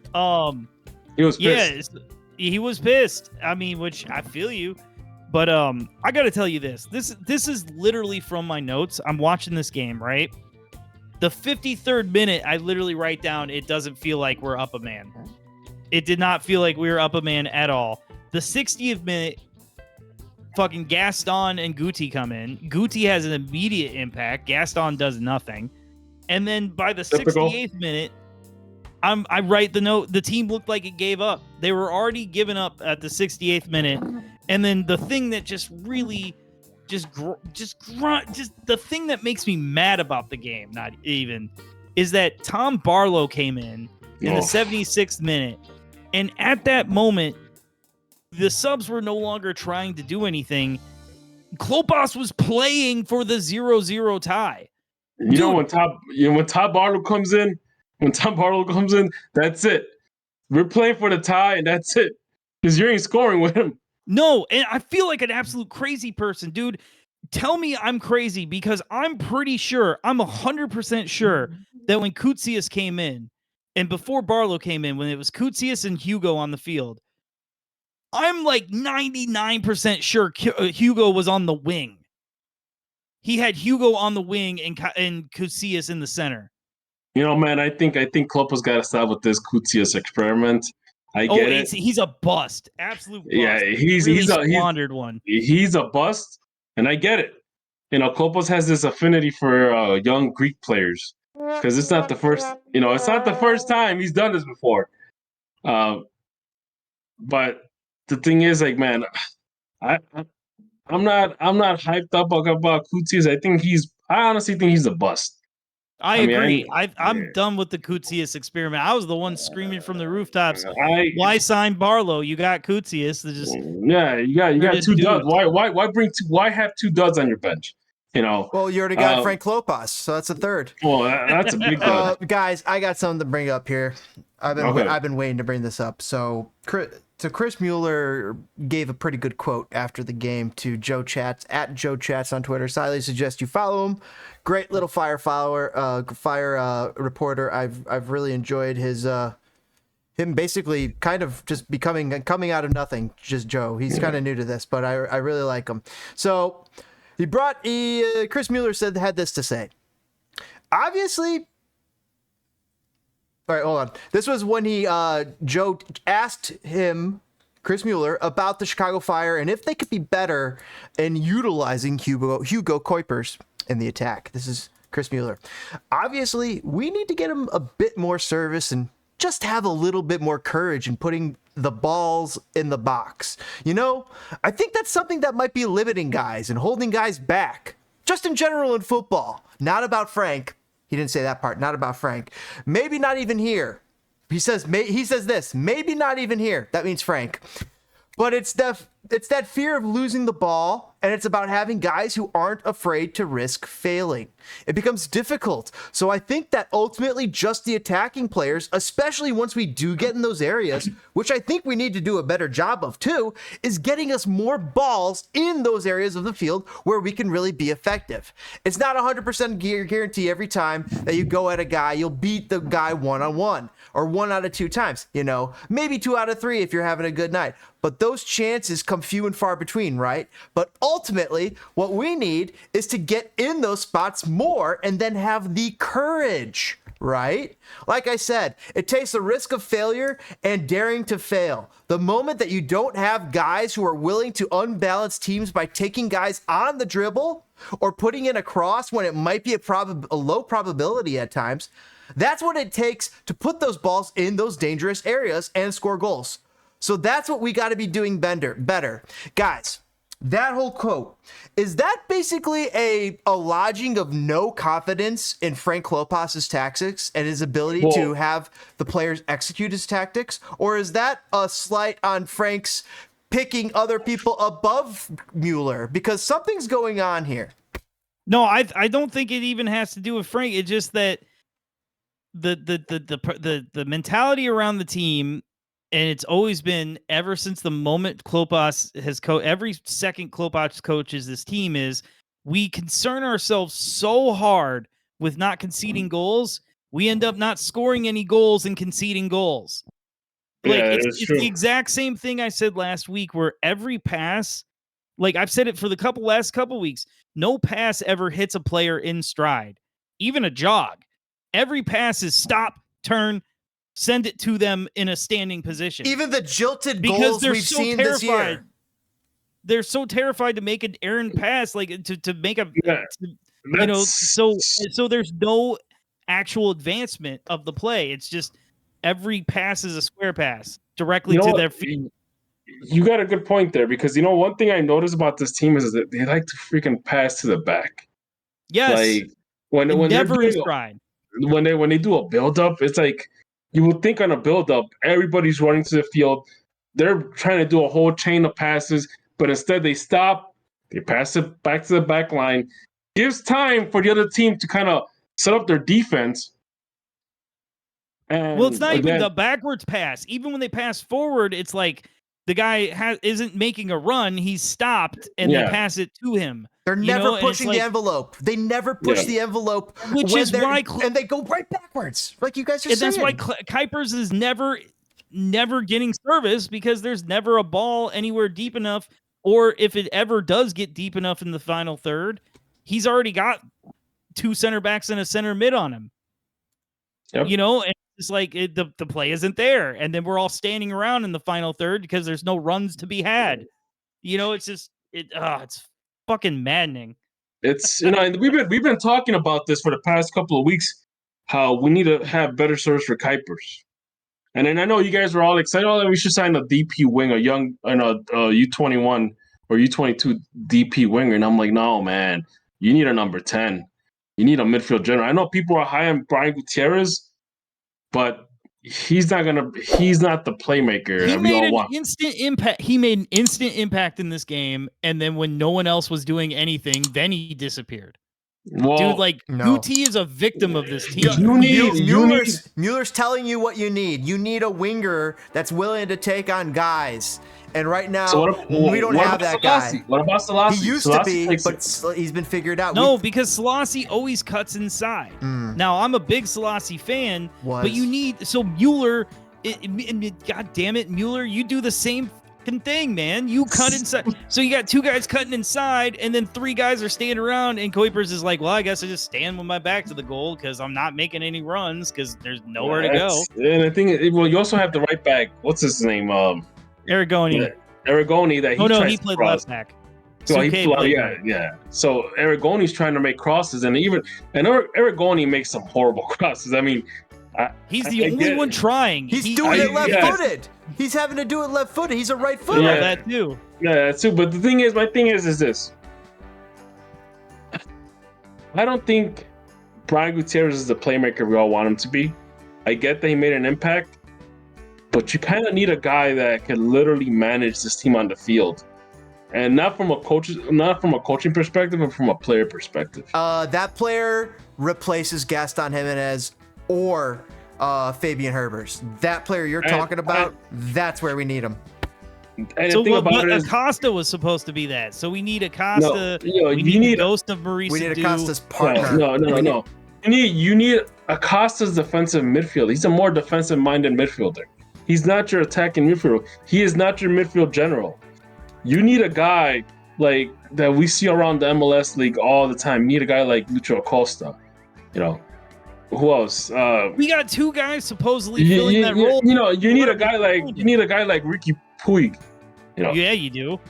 He was pissed. Yeah, he was pissed. I mean, which I feel you. But I got to tell you this. This is literally from my notes. I'm watching this game, right? The 53rd minute, I literally write down, it doesn't feel like we're up a man. It did not feel like we were up a man at all. The 60th minute, fucking Gaston and Guti come in. Guti has an immediate impact. Gaston does nothing. And then by the 68th minute, I write the note, the team looked like it gave up. They were already giving up at the 68th minute. And then the thing that just really the thing that makes me mad about the game, not even, is that Tom Barlow came in the 76th minute. And at that moment, the subs were no longer trying to do anything. Klopas was playing for the 0-0 tie. When Tom Barlow comes in, that's it. We're playing for the tie, and that's it. Because you ain't scoring with him. No, and I feel like an absolute crazy person, dude. Tell me I'm crazy because I'm pretty sure, I'm 100% sure that when Koutsias came in, and before Barlow came in, when it was Koutsias and Hugo on the field, I'm like 99% sure Hugo was on the wing. He had Hugo on the wing and Koutsias in the center. Man, I think Klopp's got to stop with this Koutsias experiment. I get it. He's a bust. Absolute bust. Yeah, he's a squandered one. He's a bust, and I get it. Klopp's has this affinity for young Greek players because it's not the first. It's not the first time he's done this before. But the thing is, like, man, I'm not hyped up about Koutsias. I honestly think he's a bust. I agree. I'm done with the Koutsias experiment. I was the one screaming from the rooftops. Why sign Barlow? You got Koutsias. You got two duds. Why have two duds on your bench? Well, you already got Frank Klopas, so that's a third. Well, that's a big dud. Guys, I got something to bring up here. I've been waiting to bring this up. So Chris Mueller gave a pretty good quote after the game to Joe Chats at Joe Chats on Twitter. So I highly suggest you follow him. Great little fire reporter. I've really enjoyed him basically kind of just coming out of nothing. Just Joe. He's kind of new to this, but I really like him. So Chris Mueller had this to say. Obviously. All right, hold on. This was when Joe asked him, Chris Mueller, about the Chicago Fire and if they could be better in utilizing Hugo Kuipers in the attack. This is Chris Mueller. Obviously, we need to get him a bit more service and just have a little bit more courage in putting the balls in the box. You know, I think that's something that might be limiting guys and holding guys back. Just in general in football. Not about Frank. He didn't say that part. Not about Frank. Maybe not even here. He says this. Maybe not even here. That means Frank. But it's that fear of losing the ball, and it's about having guys who aren't afraid to risk failing. It becomes difficult. So I think that ultimately just the attacking players, especially once we do get in those areas, which I think we need to do a better job of too, is getting us more balls in those areas of the field where we can really be effective. It's not 100% guarantee every time that you go at a guy, you'll beat the guy one-on-one or 1 out of 2 times, you know, maybe 2 out of 3 if you're having a good night. But those chances come few and far between, right? But ultimately, what we need is to get in those spots more and then have the courage, right? Like I said, it takes the risk of failure and daring to fail. The moment that you don't have guys who are willing to unbalance teams by taking guys on the dribble or putting in a cross when it might be a low probability at times, that's what it takes to put those balls in those dangerous areas and score goals. So that's what we got to be doing better. Guys, that whole quote, is that basically a lodging of no confidence in Frank Klopas' tactics and his ability to have the players execute his tactics? Or is that a slight on Frank's picking other people above Mueller? Because something's going on here. No, I don't think it even has to do with Frank. It's just that the mentality around the team. And it's always been ever since the moment Klopas has every second Klopas coaches this team is we concern ourselves so hard with not conceding goals. We end up not scoring any goals and conceding goals. Like Yeah, it's the exact same thing I said last week where every pass, like I've said it for the last couple weeks, no pass ever hits a player in stride, even a jog. Every pass is stop, turn, send it to them in a standing position. Even the jilted because goals we've seen this year. They're so terrified to make an errant pass, like to make a, you know, so there's no actual advancement of the play. It's just every pass is a square pass directly to their feet. You got a good point there because, you know, one thing I noticed about this team is that they like to freaking pass to the back. Yes. Like when never is tried. When they do a build up, it's like, you would think on a build-up, everybody's running to the field. They're trying to do a whole chain of passes, but instead they stop. They pass it back to the back line. Gives time for the other team to kind of set up their defense. And well, it's not even the backwards pass. Even when they pass forward, it's like the guy isn't making a run. He's stopped, and they pass it to him. They're never pushing the envelope. They never push the envelope. Which is why... and they go right backwards, like you guys are saying. And that's why Kuipers is never getting service because there's never a ball anywhere deep enough, or if it ever does get deep enough in the final third, he's already got 2 center backs and a center mid on him. Yep. You know, and it's like the play isn't there, and then we're all standing around in the final third because there's no runs to be had. You know, it's just it's fucking maddening. It's, you know, and we've been talking about this for the past couple of weeks, how we need to have better service for Kuipers. And then I know you guys were all excited, we should sign a DP wing, a young, U21 or U22 DP winger. And I'm like, no, man, you need a number 10. You need a midfield general. I know people are high on Brian Gutierrez, but he's not the playmaker that we all want. Instant impact. He made an instant impact in this game, and then when no one else was doing anything, then he disappeared. Well, dude, like Guti is a victim of this team. Mueller's telling you what you need. You need a winger that's willing to take on guys. And right now, we don't have that guy. What about Selassie? He used to be, but he's been figured out. No, because Selassie always cuts inside. Now, I'm a big Selassie fan, but you need... So Mueller... God damn it, Mueller, you do the same thing, man. You cut inside. So you got 2 guys cutting inside, and then 3 guys are standing around, and Kuipers is like, well, I guess I just stand with my back to the goal because I'm not making any runs because there's nowhere to go. And I think, you also have the right back. What's his name? Aragoni. Aragoni that he played left back. So So Aragoni's trying to make crosses, and Aragoni makes some horrible crosses. I mean, He's the only one trying. He's doing it left-footed. He's having to do it left-footed. He's a right-footer. Yeah, that too. Yeah, that too. But the thing is, my thing is this. I don't think Brian Gutierrez is the playmaker we all want him to be. I get that he made an impact, but you kind of need a guy that can literally manage this team on the field, and not from a coaching perspective, but from a player perspective. That player replaces Gaston Jimenez or Fabian Herbers. That player you're talking about, that's where we need him. And So the thing about it is, Acosta was supposed to be that. So we need Acosta. we need need the ghost of Maurice. We need Acosta's partner. No. You need Acosta's defensive midfield. He's a more defensive-minded midfielder. He's not your attacking midfielder. He is not your midfield general. You need a guy like that we see around the MLS league all the time. You need a guy like Lucho Acosta. You know, who else? We got two guys supposedly filling that role. You need a guy like Ricky Puig. You know. Yeah, you do.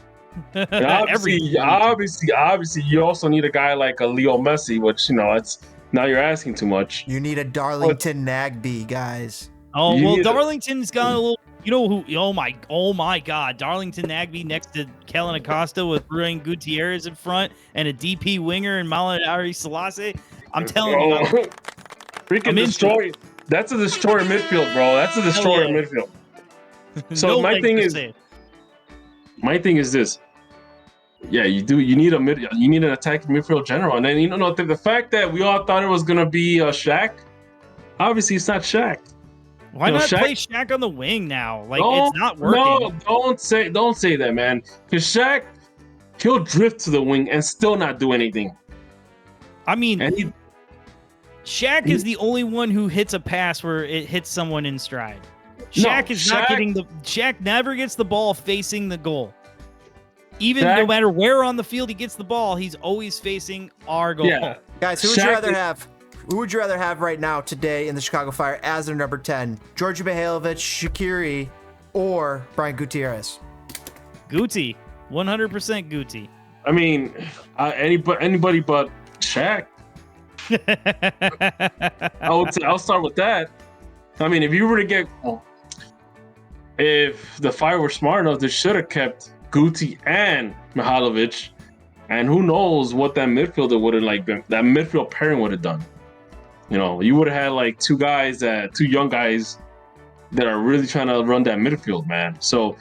And obviously, you also need a guy like a Leo Messi, which it's now you're asking too much. You need a Darlington Nagbe, guys. Oh well, Darlington's got a little. You know who? Oh my God, Darlington Nagbe next to Kellen Acosta with Brian Gutierrez in front and a DP winger and Malinari Selassie. I'm telling you, freaking destroy. That's a destroyer midfield, bro. That's a destroyer midfield. So my thing is this. Yeah, you need an attacking midfield general, and then the fact that we all thought it was gonna be Shaq. Obviously, it's not Shaq. Why not play Shaq on the wing now? It's not working. No, don't say that, man. Because Shaq, he'll drift to the wing and still not do anything. I mean, Shaq is the only one who hits a pass where it hits someone in stride. Shaq never gets the ball facing the goal. Even no matter where on the field he gets the ball, he's always facing our goal. Yeah. Guys, who would you rather have? Who would you rather have right now today in the Chicago Fire as their number 10? Georgi Mihailovic, Shaqiri, or Brian Gutierrez? Guti. 100% Guti. I mean, anybody but Shaq. I'll start with that. I mean, if you were to get... If the Fire were smart enough, they should have kept Guti and Mihailovic. And who knows what that midfielder would have been. That midfield pairing would have done. You would have had two young guys that are really trying to run that midfield, man. So,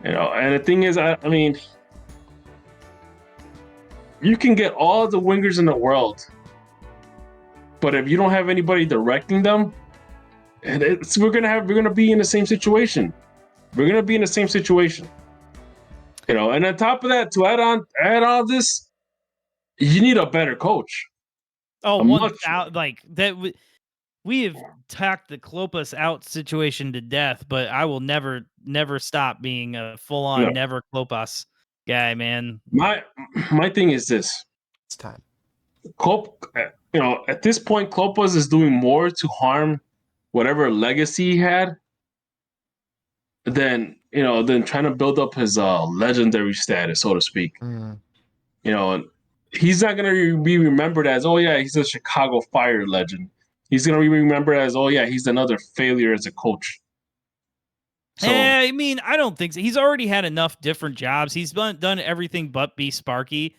and the thing is, I mean, you can get all the wingers in the world, but if you don't have anybody directing them, we're gonna be in the same situation. We're gonna be in the same situation. And on top of that, to add on this, you need a better coach. Oh, that. We have talked the Klopas out situation to death, but I will never stop being a full-on never Klopas guy, man. My thing is this: it's time. At this point, Klopas is doing more to harm whatever legacy he had than trying to build up his legendary status, so to speak. He's not going to be remembered as, oh yeah, he's a Chicago Fire legend. He's going to be remembered as, oh yeah, he's another failure as a coach. So, I mean, I don't think so. He's already had enough different jobs. He's done everything but be Sparky.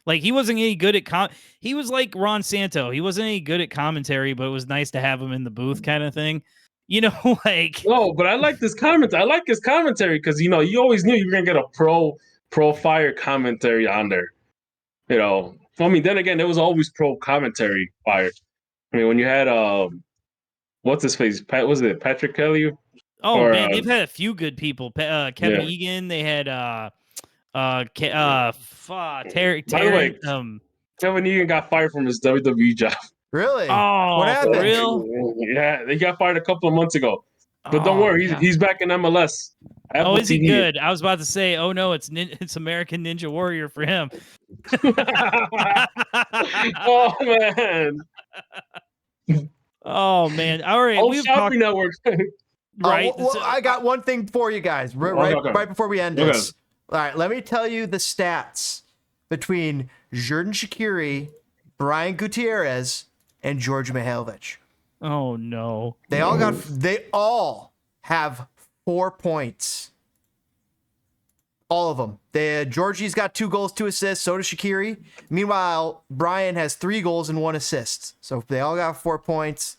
He wasn't any good at he was like Ron Santo. He wasn't any good at commentary, but it was nice to have him in the booth kind of thing. No, but I like this comment. I like his commentary because you always knew you were gonna get a pro Fire commentary on there. I mean, then again, it was always pro commentary Fire. I mean, when you had what's his face? Was it Patrick Kelly? Oh man, they've had a few good people. Kevin Egan. They had Terry. By the way, Kevin Egan got fired from his WWE job. Really? Oh, what happened? For real? Yeah, he got fired a couple of months ago. But don't worry, he's back in MLS. Oh, is he good? I was about to say, oh no, it's American Ninja Warrior for him. Oh man. Oh man. All right. We've Shopping Network. Right. Well, I got one thing for you guys right before we end this. All right, let me tell you the stats between Xherdan Shaqiri, Brian Gutierrez, and Georgi Mihailovic. Oh no. They all have 4 points. All of them. Georgie's got 2 goals, 2 assists. So does Shaqiri. Meanwhile, Brian has 3 goals and 1 assist. So they all got 4 points.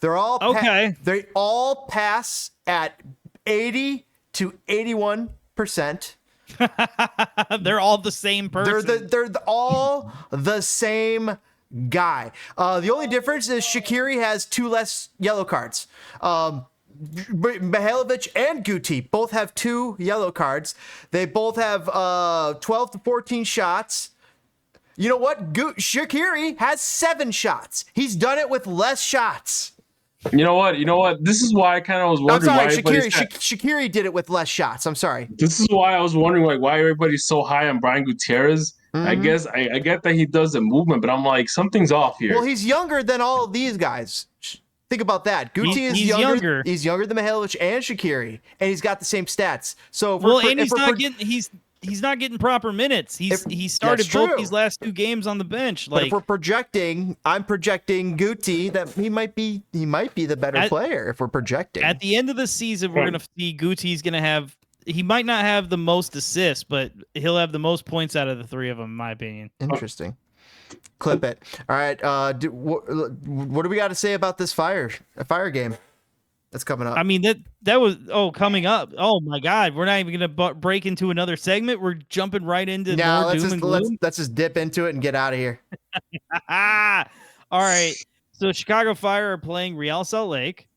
They're all okay. They all pass at 80 to 81%. They're all the same person. They're all the same guy. The only difference is Shaqiri has 2 less yellow cards. Mihailovic and Guti both have 2 yellow cards. They both have 12 to 14 shots. You know what? Shaqiri has 7 shots. He's done it with less shots. You know what? This is why I kind of was wondering. I'm sorry, Shaqiri did it with less shots. I'm sorry. This is why I was wondering, like, why everybody's so high on Brian Gutierrez. Mm-hmm. I guess I get that he does the movement, but I'm like, something's off here. Well, he's younger than all of these guys. Think about that. Guti is younger. He's younger than Mihailovic and Shaqiri, and he's got the same stats. So he's not getting proper minutes. He started both these last 2 games on the bench. But if we're projecting, I'm projecting Guti that he might be the better player if we're projecting. At the end of the season, we're gonna see Guti's gonna have. He might not have the most assists, but he'll have the most points out of the 3 of them, in my opinion. Interesting. Clip it. All right. What do we got to say about this fire game that's coming up? I mean, that was coming up. Oh my God, we're not even gonna break into another segment. We're jumping right into more doom and gloom. Let's just dip into it and get out of here. All right. So Chicago Fire are playing Real Salt Lake,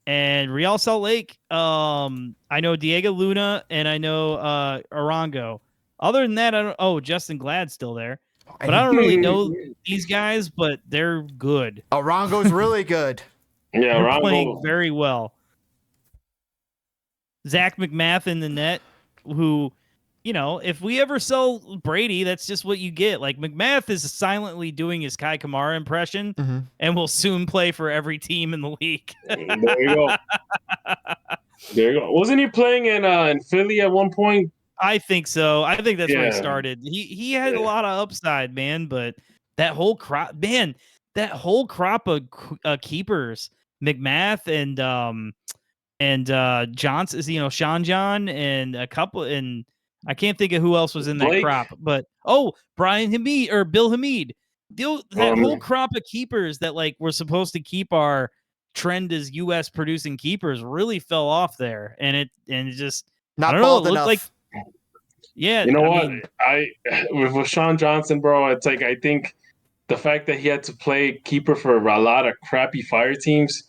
and Real Salt Lake. I know Diego Luna and I know Arango. Other than that, I don't. Oh, Justin Glad's still there. But I don't really know these guys, but they're good. Arango's really good. Yeah, they're playing very well. Zach McMath in the net, who, if we ever sell Brady, that's just what you get. Like, McMath is silently doing his Kai Kamara impression, and will soon play for every team in the league. There you go. There you go. Wasn't he playing in Philly at one point? I think so. I think that's where he started. He had a lot of upside, man. But that whole crop of keepers, McMath and Johnson, Sean John and a couple, and I can't think of who else was in that crop. But Brian Hamid or Bill Hamid, that whole crop of keepers that were supposed to keep our trend as U.S. producing keepers really fell off there, and it just not bold enough. Like. Yeah, you know what? With Sean Johnson, bro, it's like I think the fact that he had to play keeper for a lot of crappy Fire teams,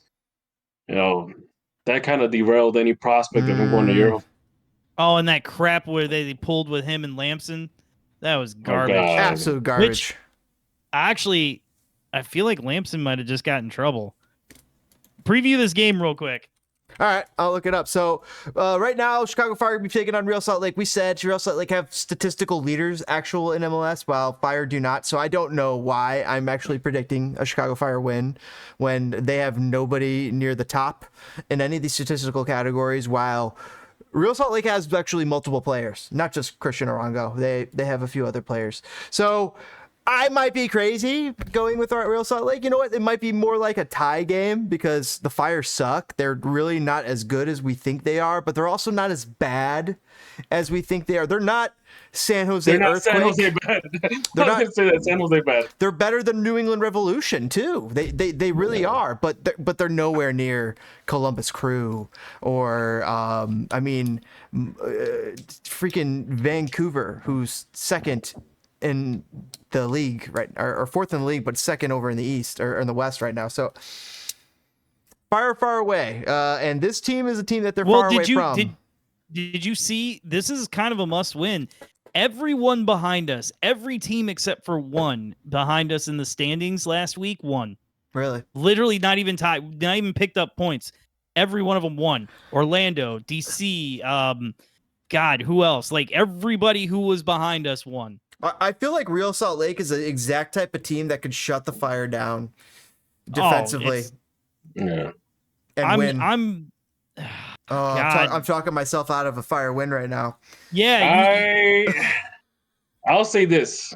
that kind of derailed any prospect of him going to Europe. Oh, and that crap where they pulled with him and Lamson, that was garbage. Absolute garbage. Which, I feel like Lamson might have just got in trouble. Preview this game real quick. All right, I'll look it up. So right now, Chicago Fire will be taking on Real Salt Lake. We said Real Salt Lake have statistical leaders actual in MLS, while Fire do not. So I don't know why I'm actually predicting a Chicago Fire win when they have nobody near the top in any of these statistical categories, while Real Salt Lake has actually multiple players, not just Christian Arango. They have a few other players. So I might be crazy going with Real Salt Lake. You know what? It might be more like a tie game because the Fire suck. They're really not as good as we think they are, but they're also not as bad as we think they are. They're not San Jose Earthquake. San Jose bad. They're not say that San Jose bad. They're better than New England Revolution too. They really are, but they're nowhere near Columbus Crew or freaking Vancouver, who's second in the league, right, or fourth in the league, but second over in the East or in the West right now. So far away. And this team is a team that they're far away from. Did you see? This is kind of a must win. Everyone behind us, every team except for one behind us in the standings last week won. Really? Literally not even tied, not even picked up points. Every one of them won. Orlando, DC, God, who else? Like everybody who was behind us won. I feel like Real Salt Lake is the exact type of team that could shut the Fire down defensively. Yeah. And win. I'm talking myself out of a Fire win right now. Yeah. I'll say this.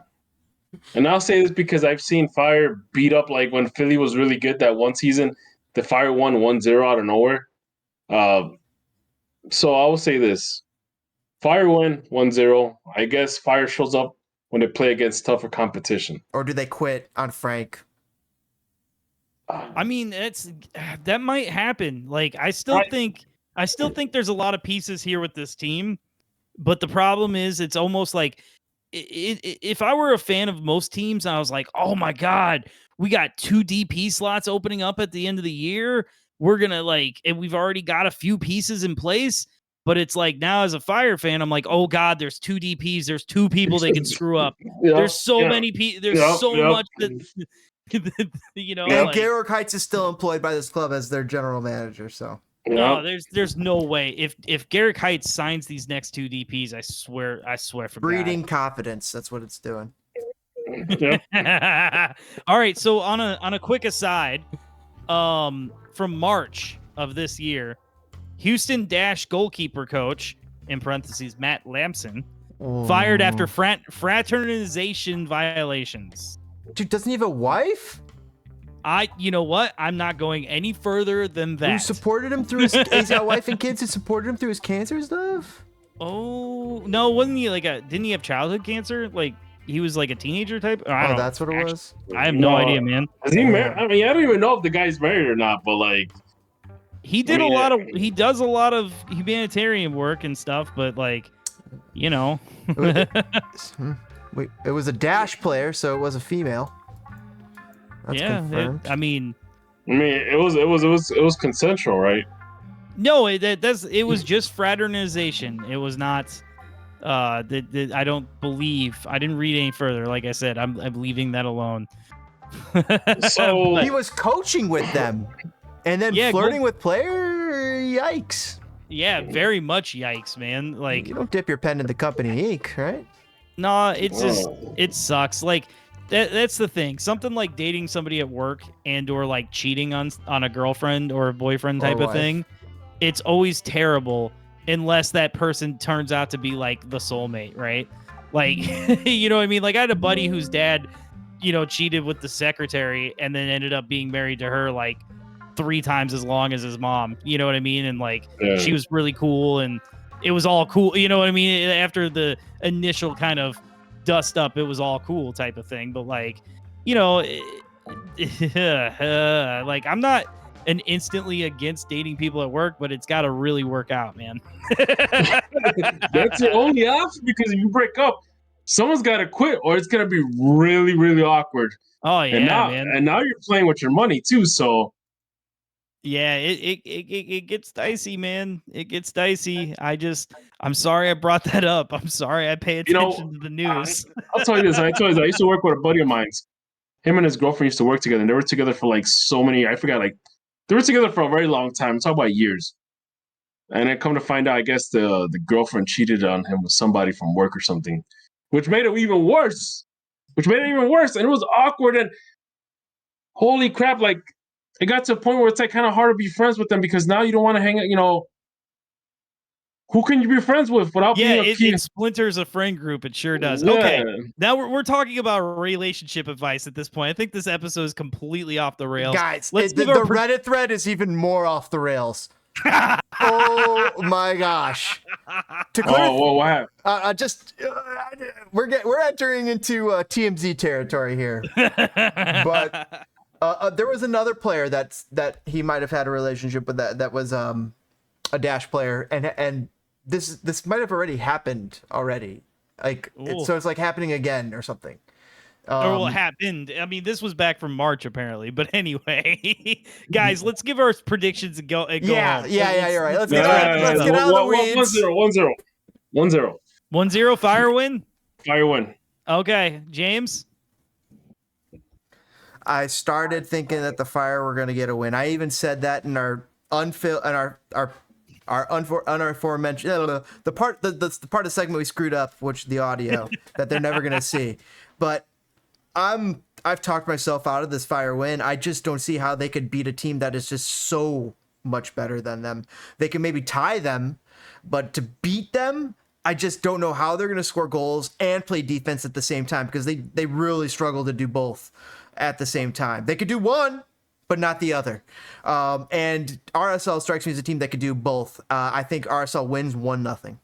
And I'll say this because I've seen Fire beat up like when Philly was really good that one season. The Fire won 1-0 out of nowhere. Uh, so I will say this: Fire win 1-0. I guess Fire shows up when they play against tougher competition. Or do they quit on Frank? I mean, that might happen. Like, I still think there's a lot of pieces here with this team, but the problem is, it's almost like if I were a fan of most teams, I was like, oh my god, we got 2 DP slots opening up at the end of the year. We're gonna and we've already got a few pieces in place. But it's like now, as a Fire fan, I'm like, oh god, there's 2 DPs. There's 2 people they can screw up. There's so many people. There's so much that. And Garrick Heights is still employed by this club as their general manager. So no, there's no way. If Garrick Heights signs these next 2 DPs, I swear for breeding God. confidence. That's what it's doing. All right. So on a quick aside, from March of this year, Houston Dash goalkeeper coach in parentheses Matt Lamson fired after fraternization violations. Dude, doesn't he have a wife? You know what? I'm not going any further than that. Who supported him through his? He's got a wife and kids who supported him through his cancer stuff. Oh no, wasn't he didn't he have childhood cancer? Like he was like a teenager type? Oh, that's what it was. I have no idea, man. Is he married? I mean, I don't even know if the guy's married or not, but like he does a lot of humanitarian work and stuff, but like, you know. Wait, it was a Dash player, so it was a female. That's confirmed. I mean, it was consensual, right? No, it was just fraternization. It was not. I don't believe. I didn't read any further. Like I said, I'm leaving that alone. So he was coaching with them, and then flirting with player. Yikes! Yeah, very much yikes, man. Like you don't dip your pen in the company ink, right? No, it's just it sucks. Like that's the thing. Something like dating somebody at work and or like cheating on a girlfriend or a boyfriend type of thing. It's always terrible unless that person turns out to be like the soulmate, right? Like, you know what I mean? Like I had a buddy whose dad, cheated with the secretary and then ended up being married to her like 3 times as long as his mom. You know what I mean? And like she was really cool and it was all cool. You know what I mean? After the initial kind of dust up, it was all cool type of thing. But like, like I'm not an instantly against dating people at work, but it's got to really work out, man. That's your only option because if you break up, someone's got to quit or it's going to be really, really awkward. Oh yeah, man. And now you're playing with your money too. So yeah, it gets dicey, man. It gets dicey. I'm sorry I brought that up. I'm sorry I pay attention to the news. I'll tell you this. I used to work with a buddy of mine. Him and his girlfriend used to work together, and they were together for like so many. I forgot, like they were together for a very long time. I'm talking about years. And then come to find out, I guess the girlfriend cheated on him with somebody from work or something, which made it even worse. And it was awkward. And holy crap, like. It got to a point where it's like kind of hard to be friends with them because now you don't want to hang out, who can you be friends with without being a key? It splinters a friend group. It sure does. Yeah. Okay, now we're talking about relationship advice at this point. I think this episode is completely off the rails. Guys, the Reddit thread is even more off the rails. Oh my gosh! What happened? We're entering into TMZ territory here, but. There was another player that he might have had a relationship with that was a Dash player, and this might have already happened already, so it's like happening again or something. Or it happened. I mean, this was back from March apparently, but anyway, guys, let's give our predictions and go. Yeah, home. You're right. Let's get out of the weeds. 1-0. 1-0 Fire win. Fire win. Okay, James. I started thinking that the Fire were going to get a win. I even said that in our aforementioned the part of the segment we screwed up, which the audio that they're never going to see. But I've talked myself out of this Fire win. I just don't see how they could beat a team that is just so much better than them. They can maybe tie them, but to beat them, I just don't know how they're going to score goals and play defense at the same time, because they really struggle to do both at the same time. They could do one, but not the other. And RSL strikes me as a team that could do both. I think RSL wins 1-0.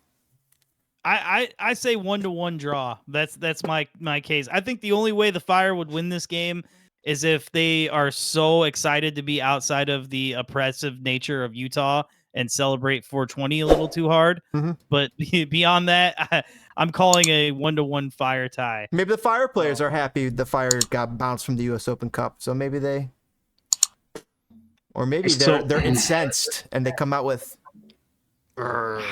I say 1-1 draw. That's my case. I think the only way the Fire would win this game is if they are so excited to be outside of the oppressive nature of Utah and celebrate 420 a little too hard. Mm-hmm. But beyond that, I'm calling a 1-1 Fire tie. Maybe the Fire players are happy the Fire got bounced from the U.S. Open Cup, so maybe they, or maybe they're incensed and they come out with. I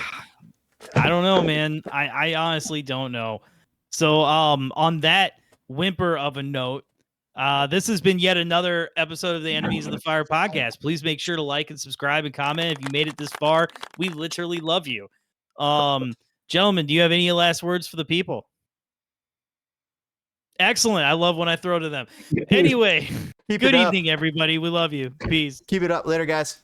don't know, man. I honestly don't know. So on that whimper of a note, this has been yet another episode of the Enemies of the Fire podcast. Please make sure to like and subscribe and comment if you made it this far. We literally love you. Gentlemen, do you have any last words for the people? Excellent. I love when I throw to them. Anyway, good evening, everybody. We love you. Peace. Keep it up. Later, guys.